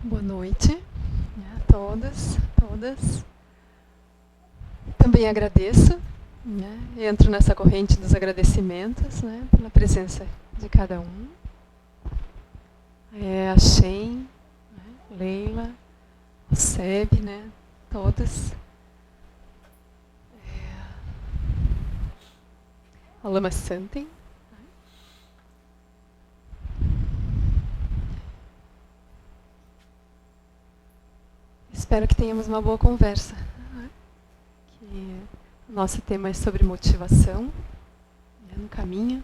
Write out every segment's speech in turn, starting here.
Boa noite, né, a todos, todas. Também agradeço, né, entro nessa corrente dos agradecimentos, né, pela presença de cada um. A Shen, né, Leila, o Seb, né, todos. A Lama Santen. Espero que tenhamos uma boa conversa. Que o nosso tema é sobre motivação, né, no caminho.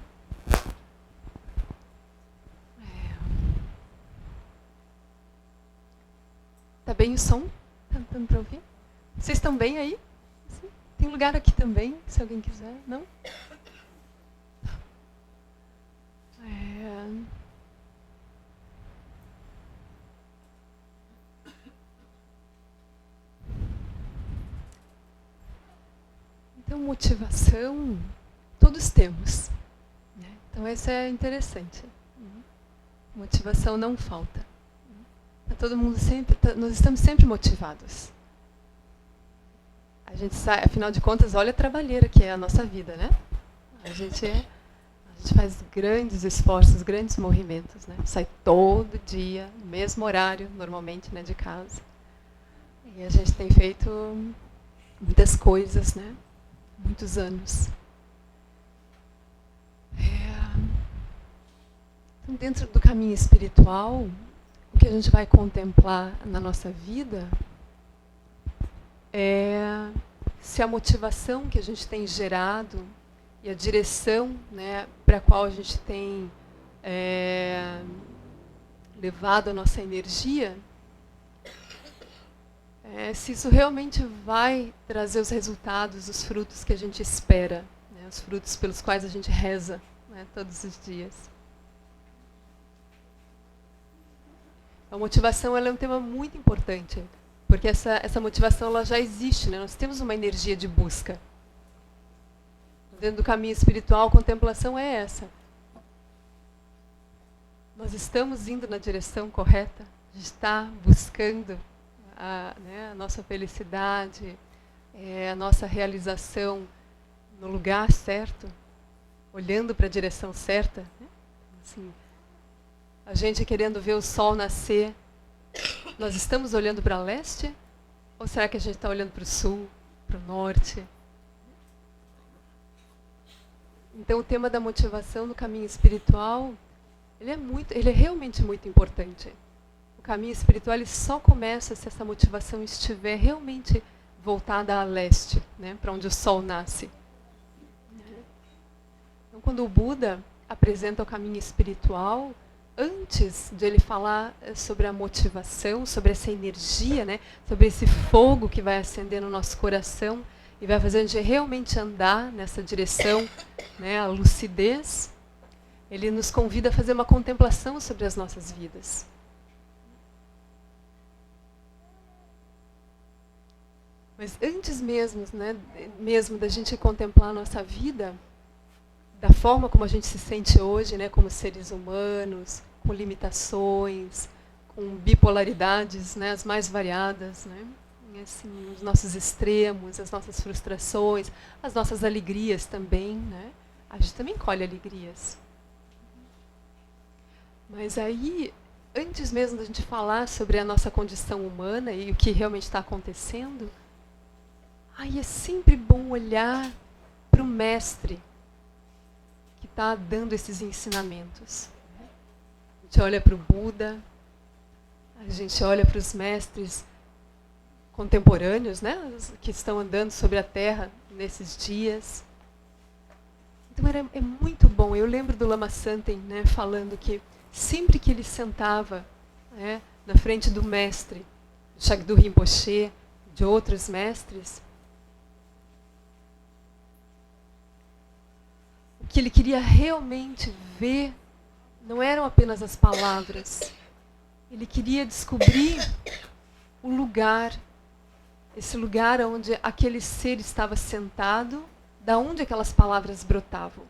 Tá bem o som? Tá dando para ouvir? Vocês estão bem aí? Sim. Tem lugar aqui também, se alguém quiser. Não? Então, motivação, todos temos, né? Então, isso é interessante. Motivação não falta. Todo mundo sempre, nós estamos sempre motivados. A gente sai, afinal de contas, olha a trabalheira que é a nossa vida, né? A gente faz grandes esforços, grandes movimentos, né? Sai todo dia, no mesmo horário, normalmente, né, de casa. E a gente tem feito muitas coisas, né? Muitos anos. Então, dentro do caminho espiritual, o que a gente vai contemplar na nossa vida é se a motivação que a gente tem gerado e a direção, né, para a qual a gente tem levado a nossa energia, se isso realmente vai trazer os resultados, os frutos que a gente espera, né, os frutos pelos quais a gente reza, né, todos os dias. A motivação ela é um tema muito importante, porque essa motivação ela já existe, né? Nós temos uma energia de busca. Dentro do caminho espiritual, a contemplação é essa. Nós estamos indo na direção correta, a gente está buscando a nossa felicidade, a nossa realização no lugar certo, olhando para a direção certa, né? Assim, a gente querendo ver o sol nascer, nós estamos olhando para leste? Ou será que a gente está olhando para o sul, para o norte? Então o tema da motivação no caminho espiritual, ele é realmente muito importante. O caminho espiritual ele só começa se essa motivação estiver realmente voltada a leste, né, para onde o sol nasce. Então quando o Buda apresenta o caminho espiritual, antes de ele falar sobre a motivação, sobre essa energia, né, sobre esse fogo que vai acender no nosso coração e vai fazer a gente realmente andar nessa direção, né, a lucidez, ele nos convida a fazer uma contemplação sobre as nossas vidas. Mas antes mesmo, né, mesmo da gente contemplar a nossa vida, da forma como a gente se sente hoje, né, como seres humanos, com limitações, com bipolaridades, né, as mais variadas, né, assim, os nossos extremos, as nossas frustrações, as nossas alegrias também, né, a gente também colhe alegrias. Mas aí, antes mesmo da gente falar sobre a nossa condição humana e o que realmente está acontecendo, aí é sempre bom olhar para o mestre que está dando esses ensinamentos. A gente olha para o Buda, a gente olha para os mestres contemporâneos, né, que estão andando sobre a Terra nesses dias. Então é muito bom. Eu lembro do Lama Santen, né, falando que sempre que ele sentava, né, na frente do mestre, do Shagdu Rinpoche, de outros mestres, o que ele queria realmente ver não eram apenas as palavras. Ele queria descobrir o lugar, esse lugar onde aquele ser estava sentado, da onde aquelas palavras brotavam.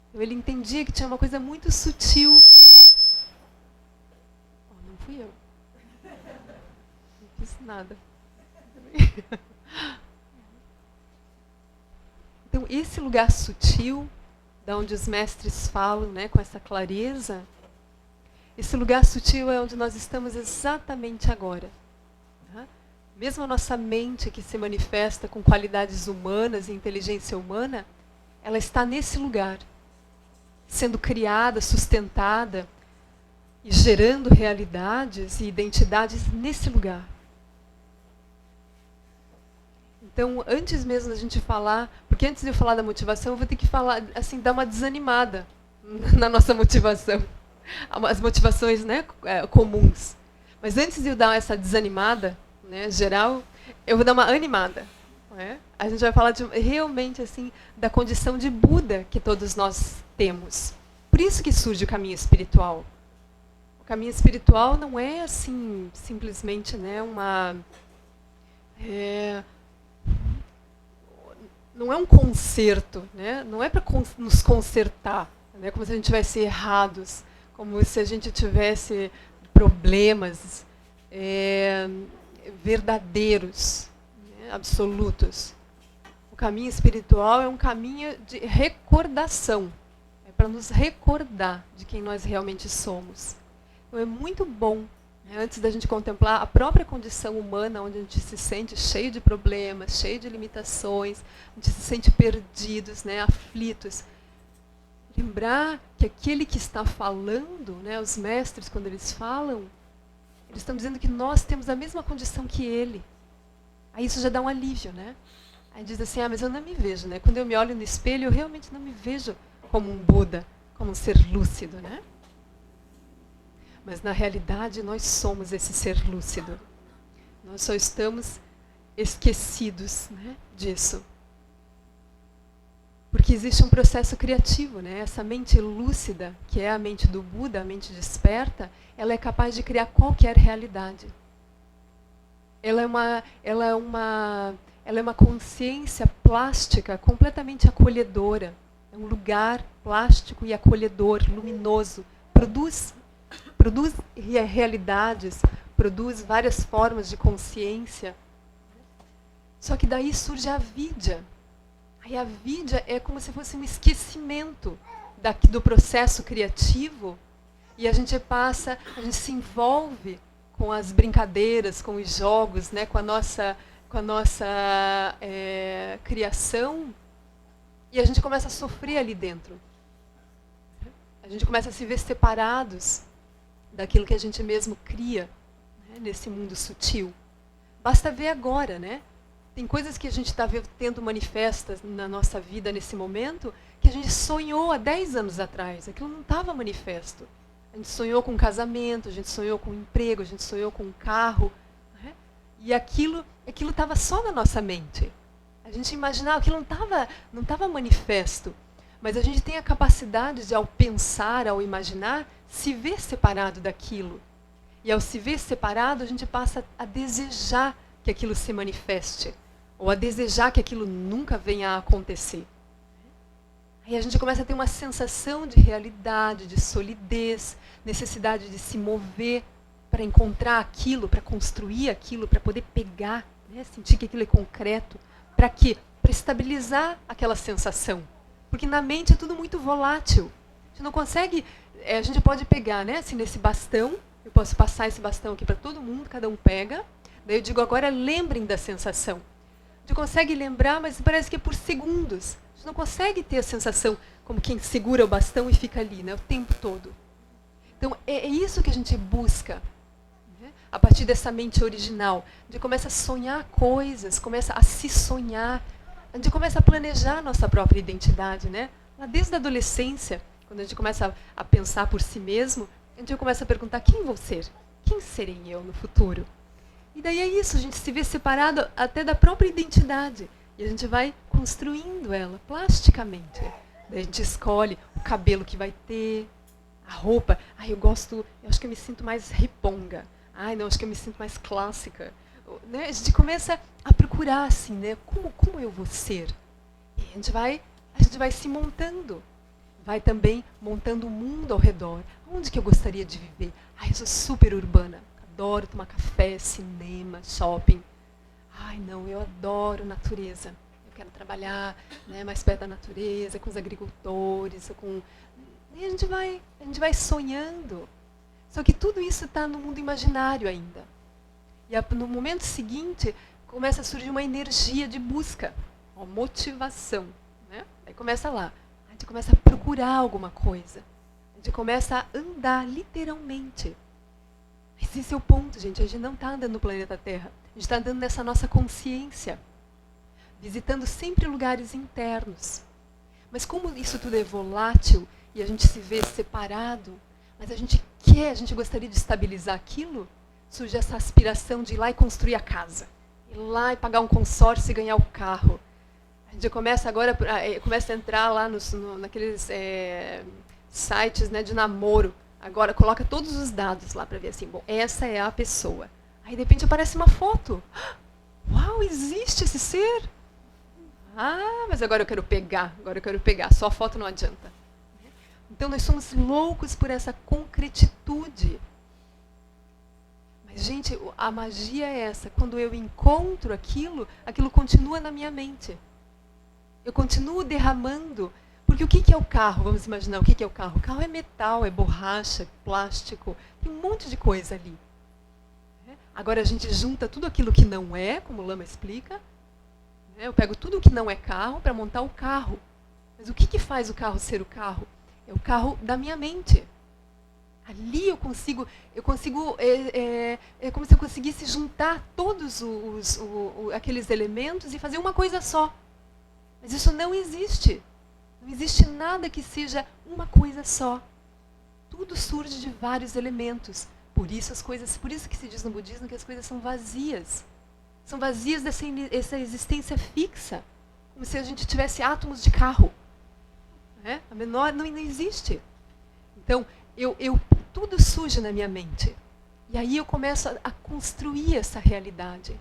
Então, ele entendia que tinha uma coisa muito sutil. Oh, não fui eu. todos, nada. Então, esse lugar sutil, da onde os mestres falam, né, com essa clareza, esse lugar sutil é onde nós estamos exatamente agora. Tá? Mesmo a nossa mente que se manifesta com qualidades humanas e inteligência humana, ela está nesse lugar, sendo criada, sustentada e gerando realidades e identidades nesse lugar. Então, antes mesmo da gente falar, porque antes de eu falar da motivação, eu vou ter que falar, assim, dar uma desanimada na nossa motivação. As motivações, né, comuns. Mas antes de eu dar essa desanimada, né, geral, eu vou dar uma animada. Né? A gente vai falar realmente assim da condição de Buda que todos nós temos. Por isso que surge o caminho espiritual. O caminho espiritual não é assim simplesmente, né, não é um conserto, né? Não é para nos consertar, né? Como se a gente tivesse errados, como se a gente tivesse problemas verdadeiros, né? Absolutos. O caminho espiritual é um caminho de recordação, é para nos recordar de quem nós realmente somos. Então é muito bom, antes da gente contemplar a própria condição humana, onde a gente se sente cheio de problemas, cheio de limitações, a gente se sente perdidos, né, aflitos. Lembrar que aquele que está falando, né, os mestres, quando eles falam, eles estão dizendo que nós temos a mesma condição que ele. Aí isso já dá um alívio, né? Aí diz assim, mas eu não me vejo, né? Quando eu me olho no espelho, eu realmente não me vejo como um Buda, como um ser lúcido, né? Mas, na realidade, nós somos esse ser lúcido. Nós só estamos esquecidos, né, disso. Porque existe um processo criativo, né? Essa mente lúcida, que é a mente do Buda, a mente desperta, ela é capaz de criar qualquer realidade. Ela é uma consciência plástica completamente acolhedora. É um lugar plástico e acolhedor, luminoso. Produz realidades, produz várias formas de consciência. Só que daí surge a vidya. Aí a vidya é como se fosse um esquecimento do processo criativo, e a gente se envolve com as brincadeiras, com os jogos, né, com a nossa criação, e a gente começa a sofrer ali dentro. A gente começa a se ver separados daquilo que a gente mesmo cria, né, nesse mundo sutil. Basta ver agora, né? Tem coisas que a gente está tendo manifestas na nossa vida nesse momento que a gente sonhou há 10 anos atrás. Aquilo não estava manifesto. A gente sonhou com um casamento, a gente sonhou com um emprego, a gente sonhou com um carro. Né? E aquilo estava só na nossa mente. A gente imaginava, aquilo não estava manifesto. Mas a gente tem a capacidade de, ao pensar, ao imaginar, se ver separado daquilo. E ao se ver separado, a gente passa a desejar que aquilo se manifeste. Ou a desejar que aquilo nunca venha a acontecer. Aí a gente começa a ter uma sensação de realidade, de solidez, necessidade de se mover para encontrar aquilo, para construir aquilo, para poder pegar, né, sentir que aquilo é concreto. Para quê? Para estabilizar aquela sensação. Porque na mente é tudo muito volátil. A gente não consegue, a gente pode pegar, né, assim, nesse bastão, eu posso passar esse bastão aqui para todo mundo, cada um pega. Daí eu digo, agora lembrem da sensação. A gente consegue lembrar, mas parece que é por segundos. A gente não consegue ter a sensação como quem segura o bastão e fica ali, né, o tempo todo. Então, é isso que a gente busca, né, a partir dessa mente original. A gente começa a sonhar coisas, começa a se sonhar. A gente começa a planejar a nossa própria identidade, né? Lá desde a adolescência, quando a gente começa a pensar por si mesmo, a gente começa a perguntar, quem vou ser? Quem serei eu no futuro? E daí é isso, a gente se vê separado até da própria identidade. E a gente vai construindo ela plasticamente. Daí a gente escolhe o cabelo que vai ter, a roupa. Eu acho que eu me sinto mais riponga. Não, acho que eu me sinto mais clássica. Né? A gente começa a procurar assim, né? Como eu vou ser? E a gente vai se montando. Vai também montando o mundo ao redor. Onde que eu gostaria de viver? Eu sou super urbana. adoro tomar café, cinema, shopping. Ai, não, eu adoro natureza. Eu quero trabalhar, né, mais perto da natureza, com os agricultores, E a gente vai sonhando. Só que tudo isso está no mundo imaginário ainda. E no momento seguinte, começa a surgir uma energia de busca, uma motivação. Né? Aí começa lá. A gente começa a procurar alguma coisa. A gente começa a andar, literalmente. Mas esse é o ponto, gente. A gente não está andando no planeta Terra. A gente está andando nessa nossa consciência. Visitando sempre lugares internos. Mas como isso tudo é volátil e a gente se vê separado, mas a gente gostaria de estabilizar aquilo, surge essa aspiração de ir lá e construir a casa. Ir lá e pagar um consórcio e ganhar o carro. A gente começa agora começa a entrar lá naqueles sites, né, de namoro. Agora coloca todos os dados lá para ver assim, bom, essa é a pessoa. Aí de repente aparece uma foto. Uau, existe esse ser? Ah, mas agora eu quero pegar, só a foto não adianta. Então nós somos loucos por essa concretitude. Mas, gente, a magia é essa. Quando eu encontro aquilo continua na minha mente. Eu continuo derramando. Porque o que é o carro? Vamos imaginar, o que é o carro? O carro é metal, é borracha, é plástico. Tem um monte de coisa ali. Agora a gente junta tudo aquilo que não é, como o Lama explica. Eu pego tudo o que não é carro para montar o carro. Mas o que faz o carro ser o carro? É o carro da minha mente. Ali eu consigo é como se eu conseguisse juntar todos aqueles elementos e fazer uma coisa só. Mas isso não existe. Não existe nada que seja uma coisa só. Tudo surge de vários elementos. Por isso que se diz no budismo que as coisas são vazias. São vazias dessa existência fixa. Como se a gente tivesse átomos de carro. A menor não existe. Então, tudo surge na minha mente. E aí eu começo a construir essa realidade.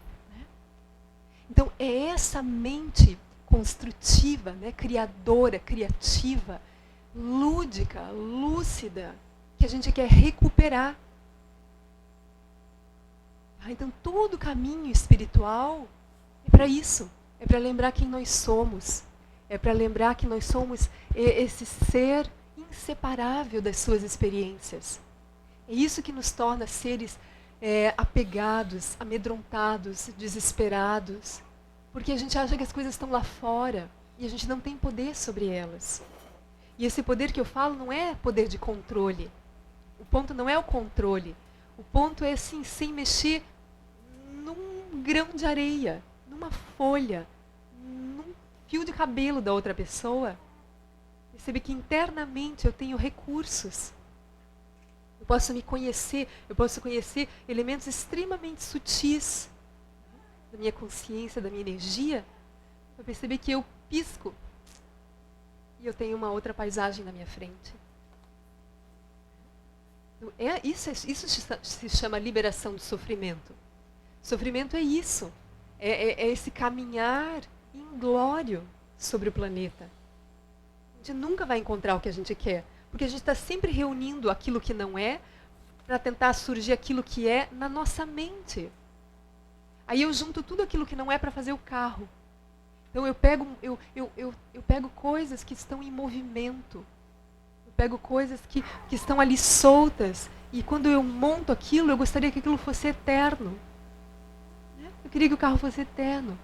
Então, é essa mente construtiva, criadora, criativa, lúdica, lúcida, que a gente quer recuperar. Então, todo o caminho espiritual é para isso. É para lembrar quem nós somos. É para lembrar que nós somos esse ser inseparável das suas experiências. É isso que nos torna seres apegados, amedrontados, desesperados. Porque a gente acha que as coisas estão lá fora e a gente não tem poder sobre elas. E esse poder que eu falo não é poder de controle. O ponto não é o controle. O ponto é assim, sem mexer num grão de areia, numa folha, num fio de cabelo da outra pessoa, perceber que internamente eu tenho recursos. Eu posso me conhecer, eu posso conhecer elementos extremamente sutis da minha consciência, da minha energia, para perceber que eu pisco e eu tenho uma outra paisagem na minha frente. Então, isso se chama liberação do sofrimento. Sofrimento é isso, é esse caminhar inglório sobre o planeta. A gente nunca vai encontrar o que a gente quer, porque a gente está sempre reunindo aquilo que não é para tentar surgir aquilo que é na nossa mente. Aí eu junto tudo aquilo que não é para fazer o carro. Então eu pego coisas que estão em movimento. Eu pego coisas que estão ali soltas. E quando eu monto aquilo, eu gostaria que aquilo fosse eterno. Eu queria que o carro fosse eterno.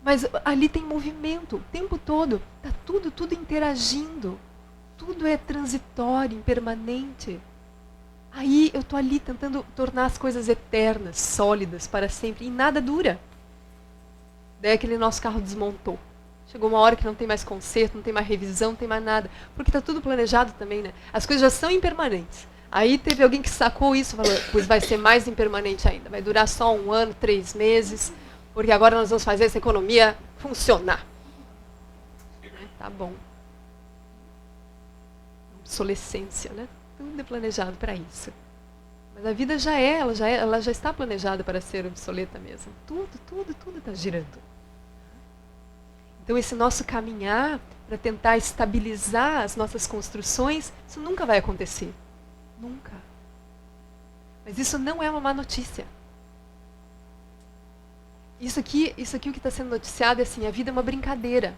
Mas ali tem movimento o tempo todo. Está tudo interagindo. Tudo é transitório, impermanente. Aí eu estou ali tentando tornar as coisas eternas, sólidas, para sempre. E nada dura. Daí aquele nosso carro desmontou. Chegou uma hora que não tem mais conserto, não tem mais revisão, não tem mais nada. Porque está tudo planejado também, né? As coisas já são impermanentes. Aí teve alguém que sacou isso e falou, pois vai ser mais impermanente ainda. Vai durar só 1 ano, 3 meses, porque agora nós vamos fazer essa economia funcionar. Tá bom. Obsolescência, né? Tudo é planejado para isso. Mas a vida ela já está planejada para ser obsoleta mesmo. Tudo está girando. Então esse nosso caminhar para tentar estabilizar as nossas construções, isso nunca vai acontecer. Nunca. Mas isso não é uma má notícia. Isso aqui o que está sendo noticiado é assim, a vida é uma brincadeira.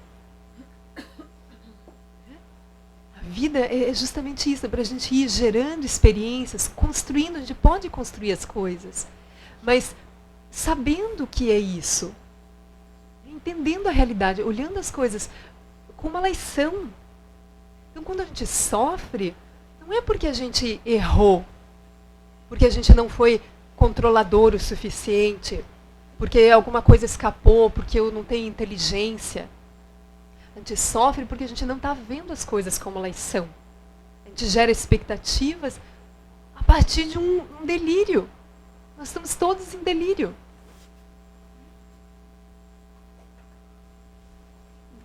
A vida é justamente isso, para a gente ir gerando experiências, construindo, a gente pode construir as coisas. Mas sabendo o que é isso, entendendo a realidade, olhando as coisas como elas são. Então quando a gente sofre, não é porque a gente errou, porque a gente não foi controlador o suficiente, porque alguma coisa escapou, porque eu não tenho inteligência. A gente sofre porque a gente não está vendo as coisas como elas são. A gente gera expectativas a partir de um delírio. Nós estamos todos em delírio.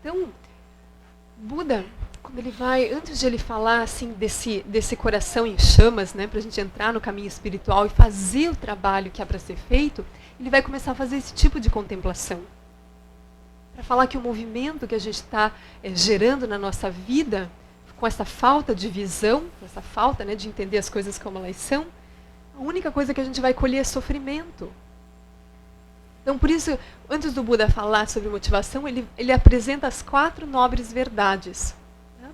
Então, Buda, quando ele vai, antes de ele falar assim desse coração em chamas, né, para a gente entrar no caminho espiritual e fazer o trabalho que há para ser feito, ele vai começar a fazer esse tipo de contemplação. Para falar que o movimento que a gente está gerando na nossa vida, com essa falta de visão, essa falta, né, de entender as coisas como elas são, a única coisa que a gente vai colher é sofrimento. Então, por isso, antes do Buda falar sobre motivação, ele apresenta as 4 nobres verdades.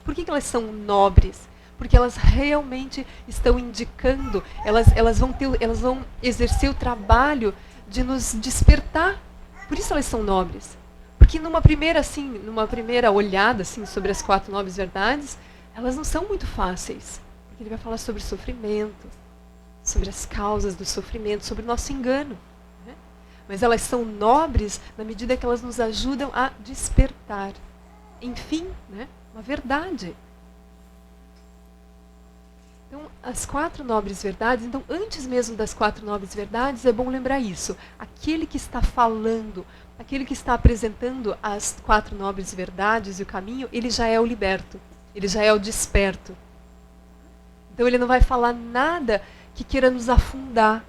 Por que elas são nobres? Porque elas realmente estão indicando, elas vão exercer o trabalho de nos despertar. Por isso elas são nobres. Porque numa primeira olhada assim, sobre as 4 nobres verdades, elas não são muito fáceis. Porque ele vai falar sobre sofrimento, sobre as causas do sofrimento, sobre o nosso engano. Né? Mas elas são nobres na medida que elas nos ajudam a despertar. Enfim, né? Uma verdade. Então, as 4 nobres verdades, então, antes mesmo das 4 nobres verdades, é bom lembrar isso. Aquele que está falando, aquele que está apresentando as 4 nobres verdades e o caminho, ele já é o liberto, ele já é o desperto. Então, ele não vai falar nada que queira nos afundar,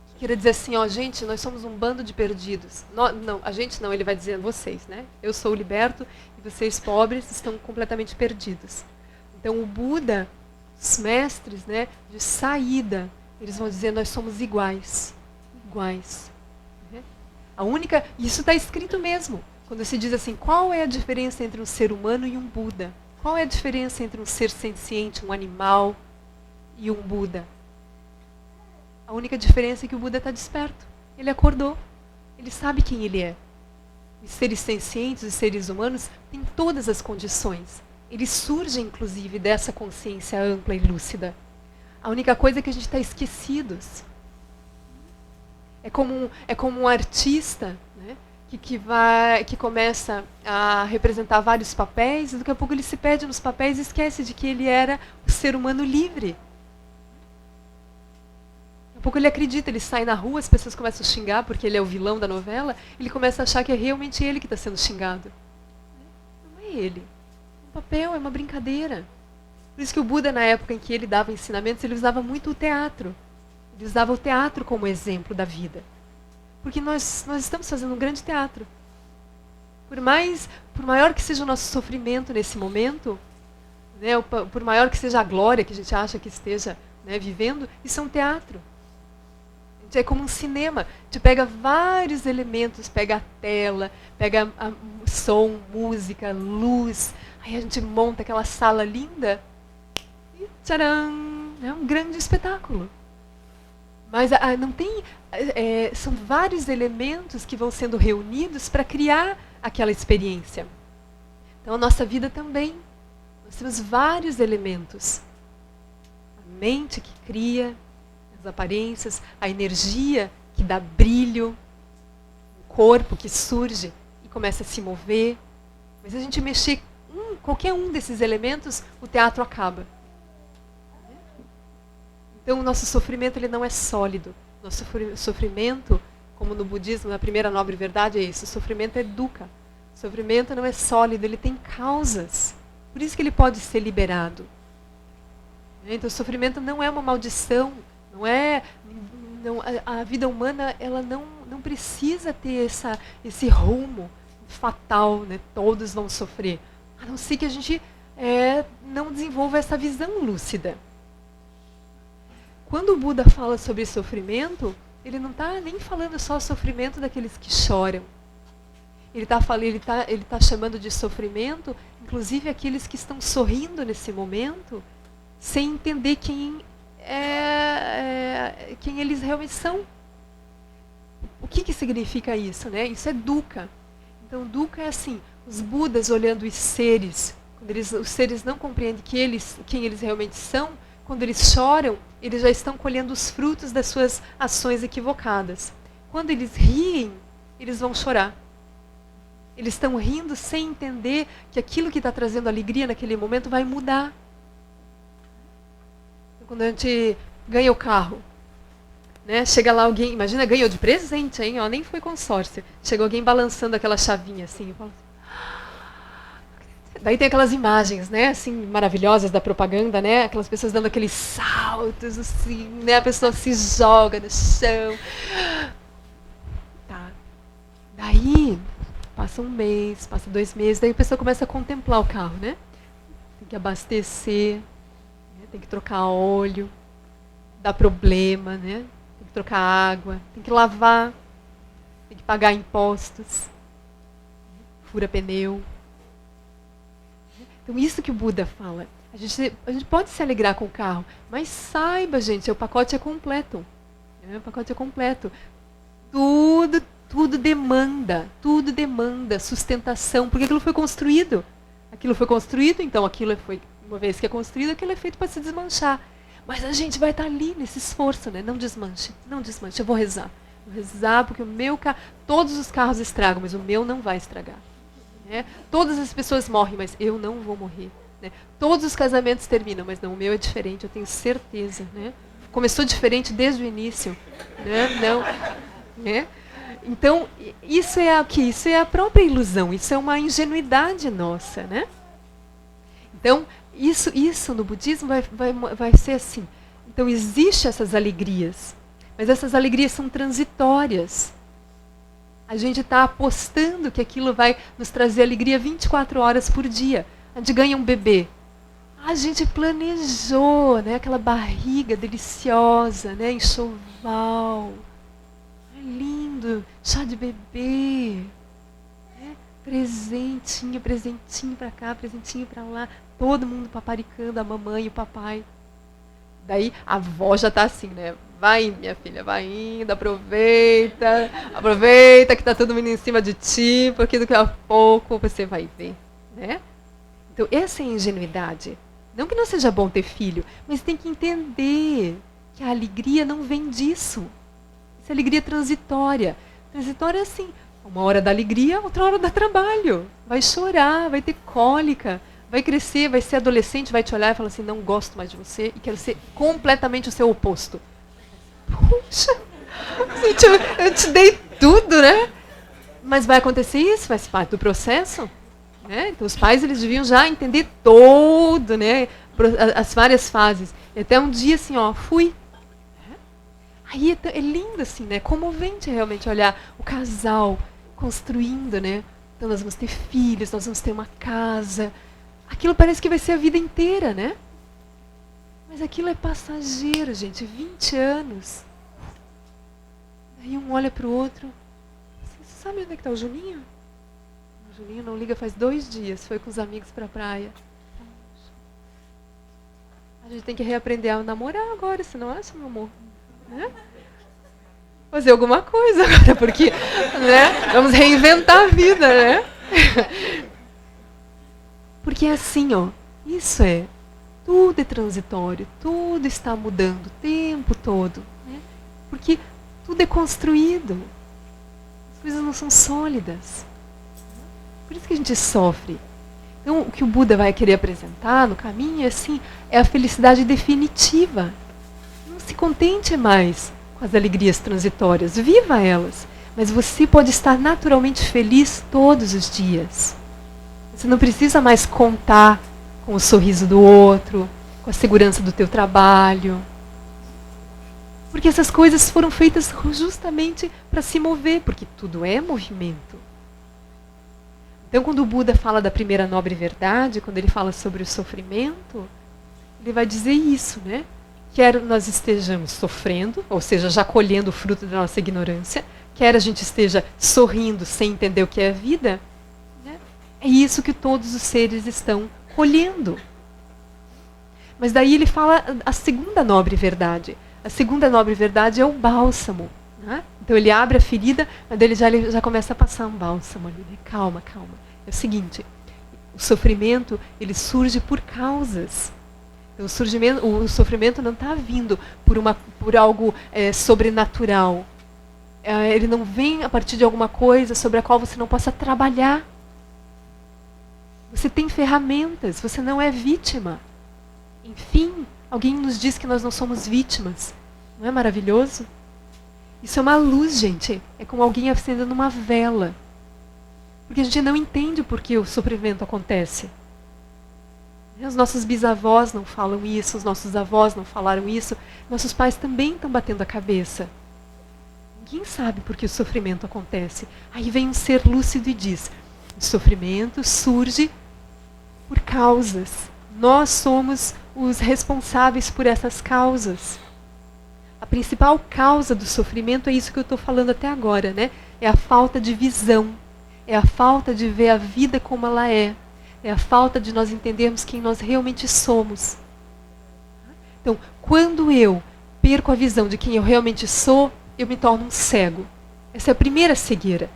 que queira dizer assim, ó, gente, nós somos um bando de perdidos. Não, a gente não, ele vai dizer vocês, né? Eu sou o liberto e vocês, pobres, estão completamente perdidos. Então, o Buda, os mestres, né, de saída, eles vão dizer, nós somos iguais. Iguais. Né? Isso está escrito mesmo. Quando se diz assim, qual é a diferença entre um ser humano e um Buda? Qual é a diferença entre um ser senciente, um animal, e um Buda? A única diferença é que o Buda está desperto. Ele acordou. Ele sabe quem ele é. Os seres sencientes, os seres humanos, têm todas as condições. Eles surgem, inclusive, dessa consciência ampla e lúcida. A única coisa é que a gente está esquecidos. É como um artista, né, que começa a representar vários papéis, e daqui a pouco ele se perde nos papéis e esquece de que ele era o ser humano livre. Daqui a pouco ele acredita, ele sai na rua, as pessoas começam a xingar porque ele é o vilão da novela, ele começa a achar que é realmente ele que está sendo xingado. Não é ele. Papel, é uma brincadeira. Por isso que o Buda, na época em que ele dava ensinamentos, ele usava muito o teatro. Ele usava o teatro como exemplo da vida. Porque nós estamos fazendo um grande teatro. Por maior que seja o nosso sofrimento nesse momento, né, por maior que seja a glória que a gente acha que esteja, né, vivendo, isso é um teatro. É como um cinema. A gente pega vários elementos, pega a tela, pega som, música, luz. Aí a gente monta aquela sala linda e tcharam! É um grande espetáculo. Mas não tem. São vários elementos que vão sendo reunidos para criar aquela experiência. Então a nossa vida também. Nós temos vários elementos. A mente que cria as aparências, a energia que dá brilho, o corpo que surge e começa a se mover. Mas a gente mexer qualquer um desses elementos, o teatro acaba. Então o nosso sofrimento ele não é sólido. Nosso sofrimento, como no budismo, na primeira nobre verdade é isso, o sofrimento é dukkha. O sofrimento não é sólido, ele tem causas. Por isso que ele pode ser liberado. Então o sofrimento não é uma maldição. A vida humana ela não precisa ter esse rumo fatal, né? Todos vão sofrer. A não ser que a gente não desenvolva essa visão lúcida. quando o Buda fala sobre sofrimento, ele não está nem falando só o sofrimento daqueles que choram. Ele está chamando de sofrimento, inclusive aqueles que estão sorrindo nesse momento, sem entender quem eles realmente são. O que significa isso, né? Isso é dukkha. Então, dukkha é assim, os Budas olhando os seres, quando os seres não compreendem quem eles realmente são, quando eles choram, eles já estão colhendo os frutos das suas ações equivocadas. Quando eles riem, eles vão chorar. Eles estão rindo sem entender que aquilo que está trazendo alegria naquele momento vai mudar. Quando a gente ganha o carro, né? Chega lá alguém, imagina, ganhou de presente, hein? Ó, nem foi consórcio. Chega alguém balançando aquela chavinha assim. Eu falo assim. Daí tem aquelas imagens, né? Assim, maravilhosas da propaganda, né? Aquelas pessoas dando aqueles saltos, assim, né? A pessoa se joga no chão. Tá. Daí passa um mês, passa 2 meses, daí a pessoa começa a contemplar o carro, né? Tem que abastecer, né? Tem que trocar óleo, dá problema, né? Tem que trocar água, tem que lavar, tem que pagar impostos, fura pneu. Então isso que o Buda fala. A gente pode se alegrar com o carro, mas saiba, gente, o pacote é completo. O pacote é completo. Tudo demanda sustentação, porque aquilo foi construído. Então uma vez que é construído, aquilo é feito para se desmanchar. Mas a gente vai estar ali nesse esforço, né? Não desmanche, eu vou rezar. Vou rezar porque o meu carro, todos os carros estragam, mas o meu não vai estragar. Né? Todas as pessoas morrem, mas eu não vou morrer. Né? Todos os casamentos terminam, mas não, o meu é diferente, eu tenho certeza. Né? Começou diferente desde o início. Né? Não, né? Então, isso é o que? Isso é a própria ilusão, isso é uma ingenuidade nossa, né? Então, isso no budismo vai ser assim. Então, existem essas alegrias, mas essas alegrias são transitórias. A gente está apostando que aquilo vai nos trazer alegria 24 horas por dia. A gente ganha um bebê. A gente planejou, né? Aquela barriga deliciosa, né? Enxoval. Lindo, chá de bebê, né? Presentinho para cá, presentinho para lá, todo mundo paparicando, a mamãe e o papai. Daí a avó já está assim, né? Vai indo, minha filha, vai indo, aproveita que está todo mundo em cima de ti, porque daqui a pouco você vai ver, né? Então essa é a ingenuidade. Não que não seja bom ter filho, mas tem que entender que a alegria não vem disso. Essa alegria transitória. Transitória é assim, uma hora dá alegria, outra hora dá trabalho. Vai chorar, vai ter cólica, vai crescer, vai ser adolescente, vai te olhar e falar assim, não gosto mais de você e quero ser completamente o seu oposto. Puxa, gente, eu te dei tudo, né? Mas vai acontecer isso, faz parte do processo. Né? Então os pais eles deviam já entender todo, né? As várias fases. E até um dia assim, ó, fui. Aí é lindo assim, né? Comovente realmente olhar o casal construindo, né? Então nós vamos ter filhos, nós vamos ter uma casa. Aquilo parece que vai ser a vida inteira, né? Mas aquilo é passageiro, gente. 20 anos. Aí um olha para o outro. Você sabe onde é que está o Juninho? O Juninho não liga faz 2 dias. Foi com os amigos para a praia. A gente tem que reaprender a namorar agora, senão acha, meu amor? Né? Fazer alguma coisa agora, porque né? Vamos reinventar a vida, né? Porque é assim, ó, isso tudo é transitório, tudo está mudando o tempo todo, né? Porque tudo é construído, as coisas não são sólidas. Por isso que a gente sofre. Então, o que o Buda vai querer apresentar no caminho é a felicidade definitiva. Não se contente mais com as alegrias transitórias, viva elas. Mas você pode estar naturalmente feliz todos os dias. Você não precisa mais contar com o sorriso do outro, com a segurança do teu trabalho. Porque essas coisas foram feitas justamente para se mover, porque tudo é movimento. Então, quando o Buda fala da primeira nobre verdade, quando ele fala sobre o sofrimento, ele vai dizer isso, né? quer nós estejamos sofrendo, ou seja, já colhendo o fruto da nossa ignorância, quer a gente esteja sorrindo sem entender o que é a vida, né? É isso que todos os seres estão colhendo. Mas daí ele fala a segunda nobre verdade. A segunda nobre verdade é o bálsamo. Né? Então ele abre a ferida, mas ele já começa a passar um bálsamo ali. Né? Calma, calma. É o seguinte, o sofrimento ele surge por causas. Então, o sofrimento não está vindo por algo sobrenatural. Ele não vem a partir de alguma coisa sobre a qual você não possa trabalhar. Você tem ferramentas, você não é vítima. Enfim, alguém nos diz que nós não somos vítimas. Não é maravilhoso? Isso é uma luz, gente. É como alguém acendendo uma vela. Porque a gente não entende por que o sofrimento acontece. Os nossos bisavós não falam isso, os nossos avós não falaram isso, nossos pais também estão batendo a cabeça. Ninguém sabe por que o sofrimento acontece. Aí vem um ser lúcido e diz, o sofrimento surge por causas. Nós somos os responsáveis por essas causas. A principal causa do sofrimento é isso que eu estou falando até agora, né? É a falta de visão. É a falta de ver a vida como ela é. É a falta de nós entendermos quem nós realmente somos. Então, quando eu perco a visão de quem eu realmente sou, eu me torno um cego. Essa é a primeira cegueira.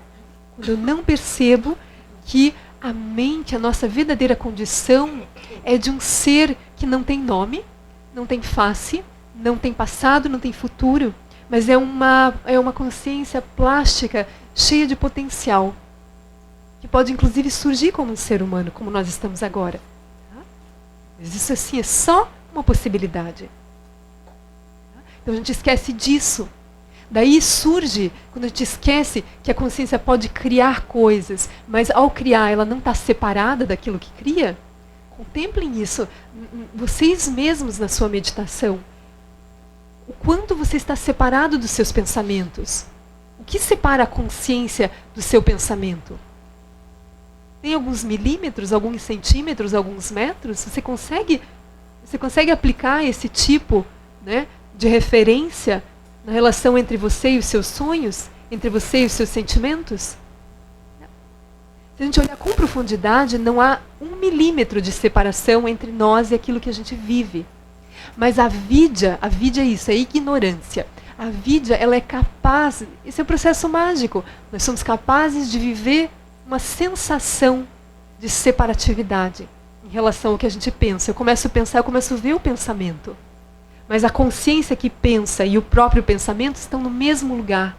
Quando eu não percebo que a mente, a nossa verdadeira condição, é de um ser que não tem nome, não tem face, não tem passado, não tem futuro, mas é uma consciência plástica cheia de potencial, que pode inclusive surgir como um ser humano, como nós estamos agora. Tá? Mas isso assim é só uma possibilidade. Tá? Então a gente esquece disso. Daí surge, quando a gente esquece que a consciência pode criar coisas, mas ao criar ela não está separada daquilo que cria. Contemplem isso, vocês mesmos na sua meditação. O quanto você está separado dos seus pensamentos. O que separa a consciência do seu pensamento? Tem alguns milímetros, alguns centímetros, alguns metros? Você consegue aplicar esse tipo, né, de referência na relação entre você e os seus sonhos? Entre você e os seus sentimentos? Se a gente olhar com profundidade, não há 1 milímetro de separação entre nós e aquilo que a gente vive. Mas a vidya é isso, é a ignorância. A vidya, ela é capaz, esse é um processo mágico, nós somos capazes de viver uma sensação de separatividade em relação ao que a gente pensa. Eu começo a pensar, eu começo a ver o pensamento. Mas a consciência que pensa e o próprio pensamento estão no mesmo lugar.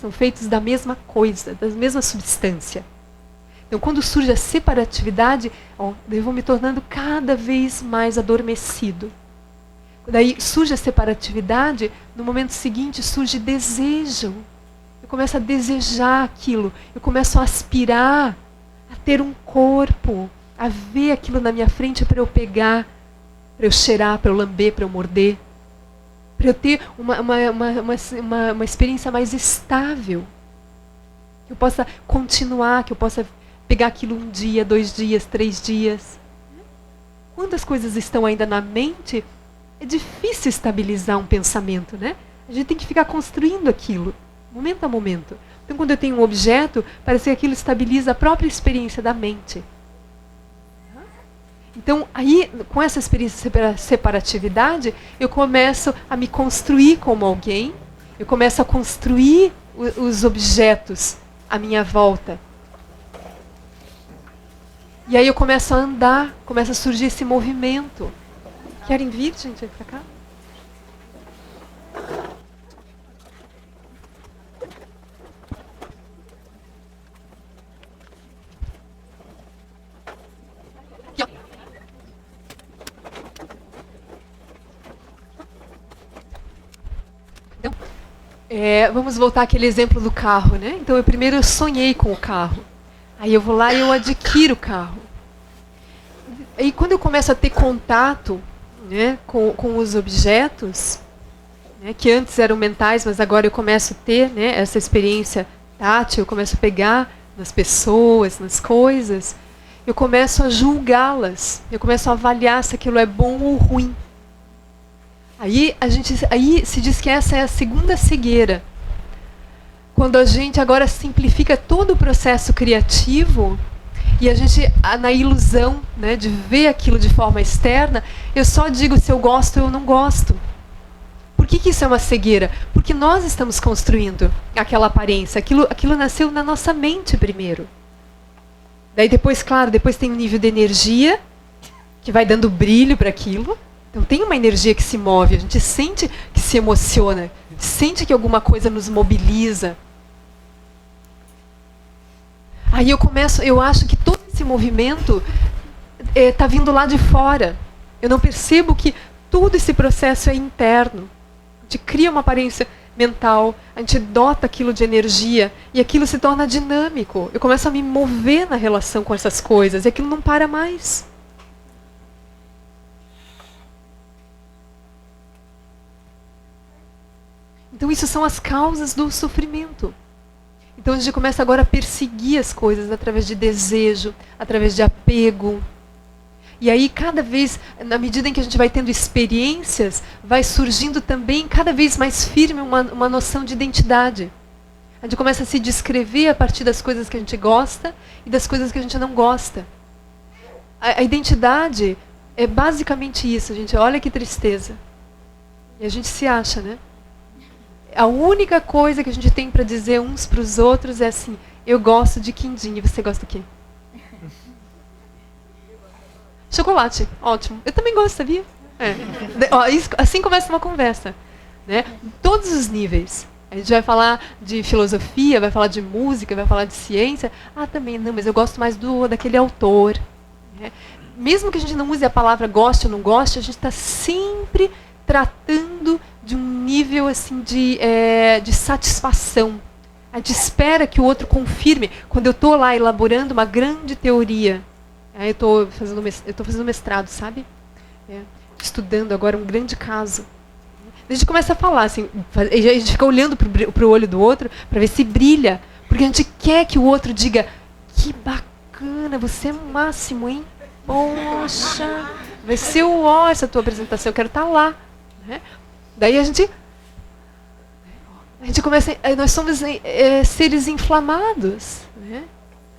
São feitos da mesma coisa, da mesma substância. Então, quando surge a separatividade, eu vou me tornando cada vez mais adormecido. Daí surge a separatividade, no momento seguinte surge desejo. Eu começo a desejar aquilo, eu começo a aspirar, a ter um corpo, a ver aquilo na minha frente para eu pegar, para eu cheirar, para eu lamber, para eu morder. Para eu ter uma experiência mais estável. Que eu possa continuar, que eu possa pegar aquilo 1 dia, 2 dias, 3 dias. Quando as coisas estão ainda na mente, é difícil estabilizar um pensamento, né? A gente tem que ficar construindo aquilo, momento a momento. Então, quando eu tenho um objeto, parece que aquilo estabiliza a própria experiência da mente. Então, aí, com essa experiência de separatividade, eu começo a me construir como alguém, eu começo a construir os objetos à minha volta. E aí eu começo a andar, começa a surgir esse movimento. Querem vir, gente, vir pra cá? Então, vamos voltar àquele exemplo do carro, né? Então, primeiro eu sonhei com o carro. Aí eu vou lá e eu adquiro o carro. Aí quando eu começo a ter contato, né, com os objetos, né, que antes eram mentais, mas agora eu começo a ter, né, essa experiência tátil, eu começo a pegar nas pessoas, nas coisas, eu começo a julgá-las, eu começo a avaliar se aquilo é bom ou ruim. Aí se diz que essa é a segunda cegueira. Quando a gente agora simplifica todo o processo criativo e a gente, na ilusão, né, de ver aquilo de forma externa, eu só digo se eu gosto ou eu não gosto. Por que isso é uma cegueira? Porque nós estamos construindo aquela aparência. Aquilo nasceu na nossa mente primeiro. Daí depois, claro, depois tem um nível de energia que vai dando brilho para aquilo. Então tem uma energia que se move, a gente sente que se emociona, sente que alguma coisa nos mobiliza. Aí eu acho que todo esse movimento está vindo lá de fora. Eu não percebo que todo esse processo é interno. A gente cria uma aparência mental, a gente dota aquilo de energia e aquilo se torna dinâmico. Eu começo a me mover na relação com essas coisas e aquilo não para mais. Então isso são as causas do sofrimento. Então a gente começa agora a perseguir as coisas através de desejo, através de apego. E aí cada vez, na medida em que a gente vai tendo experiências, vai surgindo também cada vez mais firme uma noção de identidade. A gente começa a se descrever a partir das coisas que a gente gosta e das coisas que a gente não gosta. A identidade é basicamente isso, gente. Olha que tristeza. E a gente se acha, né? A única coisa que a gente tem para dizer uns para os outros é assim: eu gosto de quindim, e você gosta do quê? Chocolate, ótimo. Eu também gosto, sabia? Assim começa uma conversa, né? Todos os níveis. A gente vai falar de filosofia, vai falar de música, vai falar de ciência. Ah, também não, mas eu gosto mais daquele autor. Né? Mesmo que a gente não use a palavra goste ou não goste, a gente está sempre tratando de um nível assim de satisfação. A gente espera que o outro confirme. Quando eu estou lá elaborando uma grande teoria, eu estou fazendo mestrado, sabe? Estudando agora um grande caso. A gente começa a falar, assim, a gente fica olhando para o olho do outro para ver se brilha. Porque a gente quer que o outro diga: que bacana, você é o máximo, hein? Poxa, vai ser o ó essa tua apresentação, eu quero estar lá. Né? Daí a gente começa, nós somos seres inflamados. Né?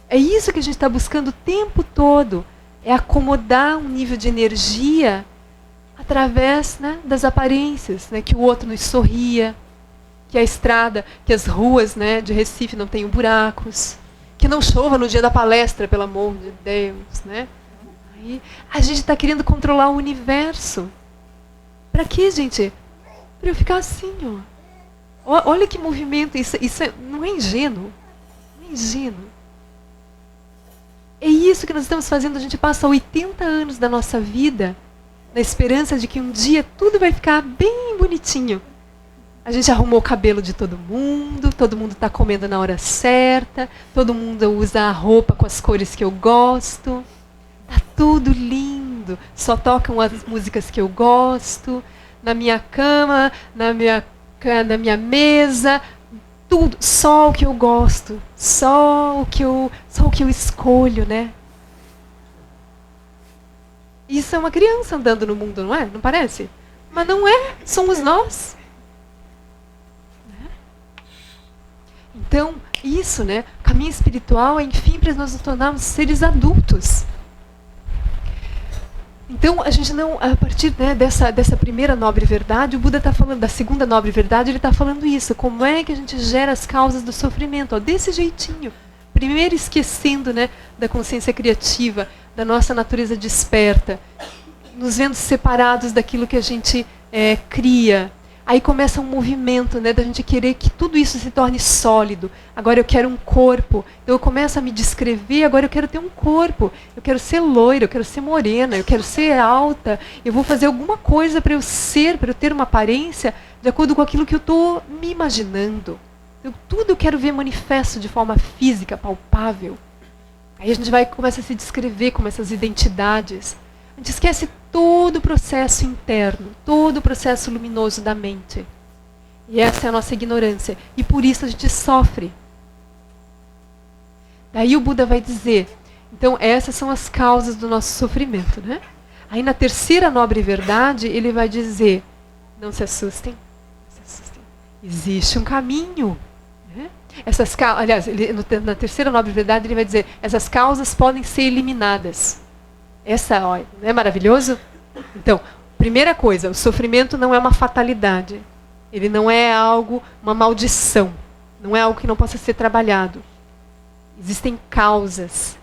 É isso que a gente está buscando o tempo todo, é acomodar um nível de energia através, né, das aparências, né, que o outro nos sorria, que a estrada, que as ruas, né, de Recife não tenham buracos, que não chova no dia da palestra, pelo amor de Deus. Né? Aí, a gente está querendo controlar o universo. Para quê, gente? Para eu ficar assim, ó. Olha que movimento, isso não é ingênuo. Não é ingênuo. É isso que nós estamos fazendo. A gente passa 80 anos da nossa vida na esperança de que um dia tudo vai ficar bem bonitinho. A gente arrumou o cabelo de todo mundo está comendo na hora certa, todo mundo usa a roupa com as cores que eu gosto. Tá tudo lindo, só tocam as músicas que eu gosto, na minha cama, na minha mesa, tudo, só o que eu gosto, só o que eu escolho, né? Isso é uma criança andando no mundo, não é? Não parece? Mas não é, somos nós. Então, isso, né? O caminho espiritual é, enfim, para nós nos tornarmos seres adultos. Então, a gente não, a partir, né, dessa primeira nobre verdade, o Buda está falando, da segunda nobre verdade, ele está falando isso. Como é que a gente gera as causas do sofrimento? Ó, desse jeitinho. Primeiro esquecendo, né, da consciência criativa, da nossa natureza desperta. Nos vendo separados daquilo que a gente cria. Aí começa um movimento, né, da gente querer que tudo isso se torne sólido. Agora eu quero um corpo. Então eu começo a me descrever, agora eu quero ter um corpo. Eu quero ser loira, eu quero ser morena, eu quero ser alta. Eu vou fazer alguma coisa para eu ter uma aparência de acordo com aquilo que eu estou me imaginando. Tudo eu quero ver manifesto de forma física, palpável. Aí a gente começa a se descrever como essas identidades. A gente esquece todo o processo interno, todo o processo luminoso da mente. E essa é a nossa ignorância. E por isso a gente sofre. Daí o Buda vai dizer, então essas são as causas do nosso sofrimento, né? Aí na terceira nobre verdade, ele vai dizer, Não se assustem. Não se assustem. Existe um caminho. Né? Aliás, na terceira nobre verdade, ele vai dizer, essas causas podem ser eliminadas. Não é maravilhoso? Então, primeira coisa, o sofrimento não é uma fatalidade. Ele não é uma maldição. Não é algo que não possa ser trabalhado. Existem causas.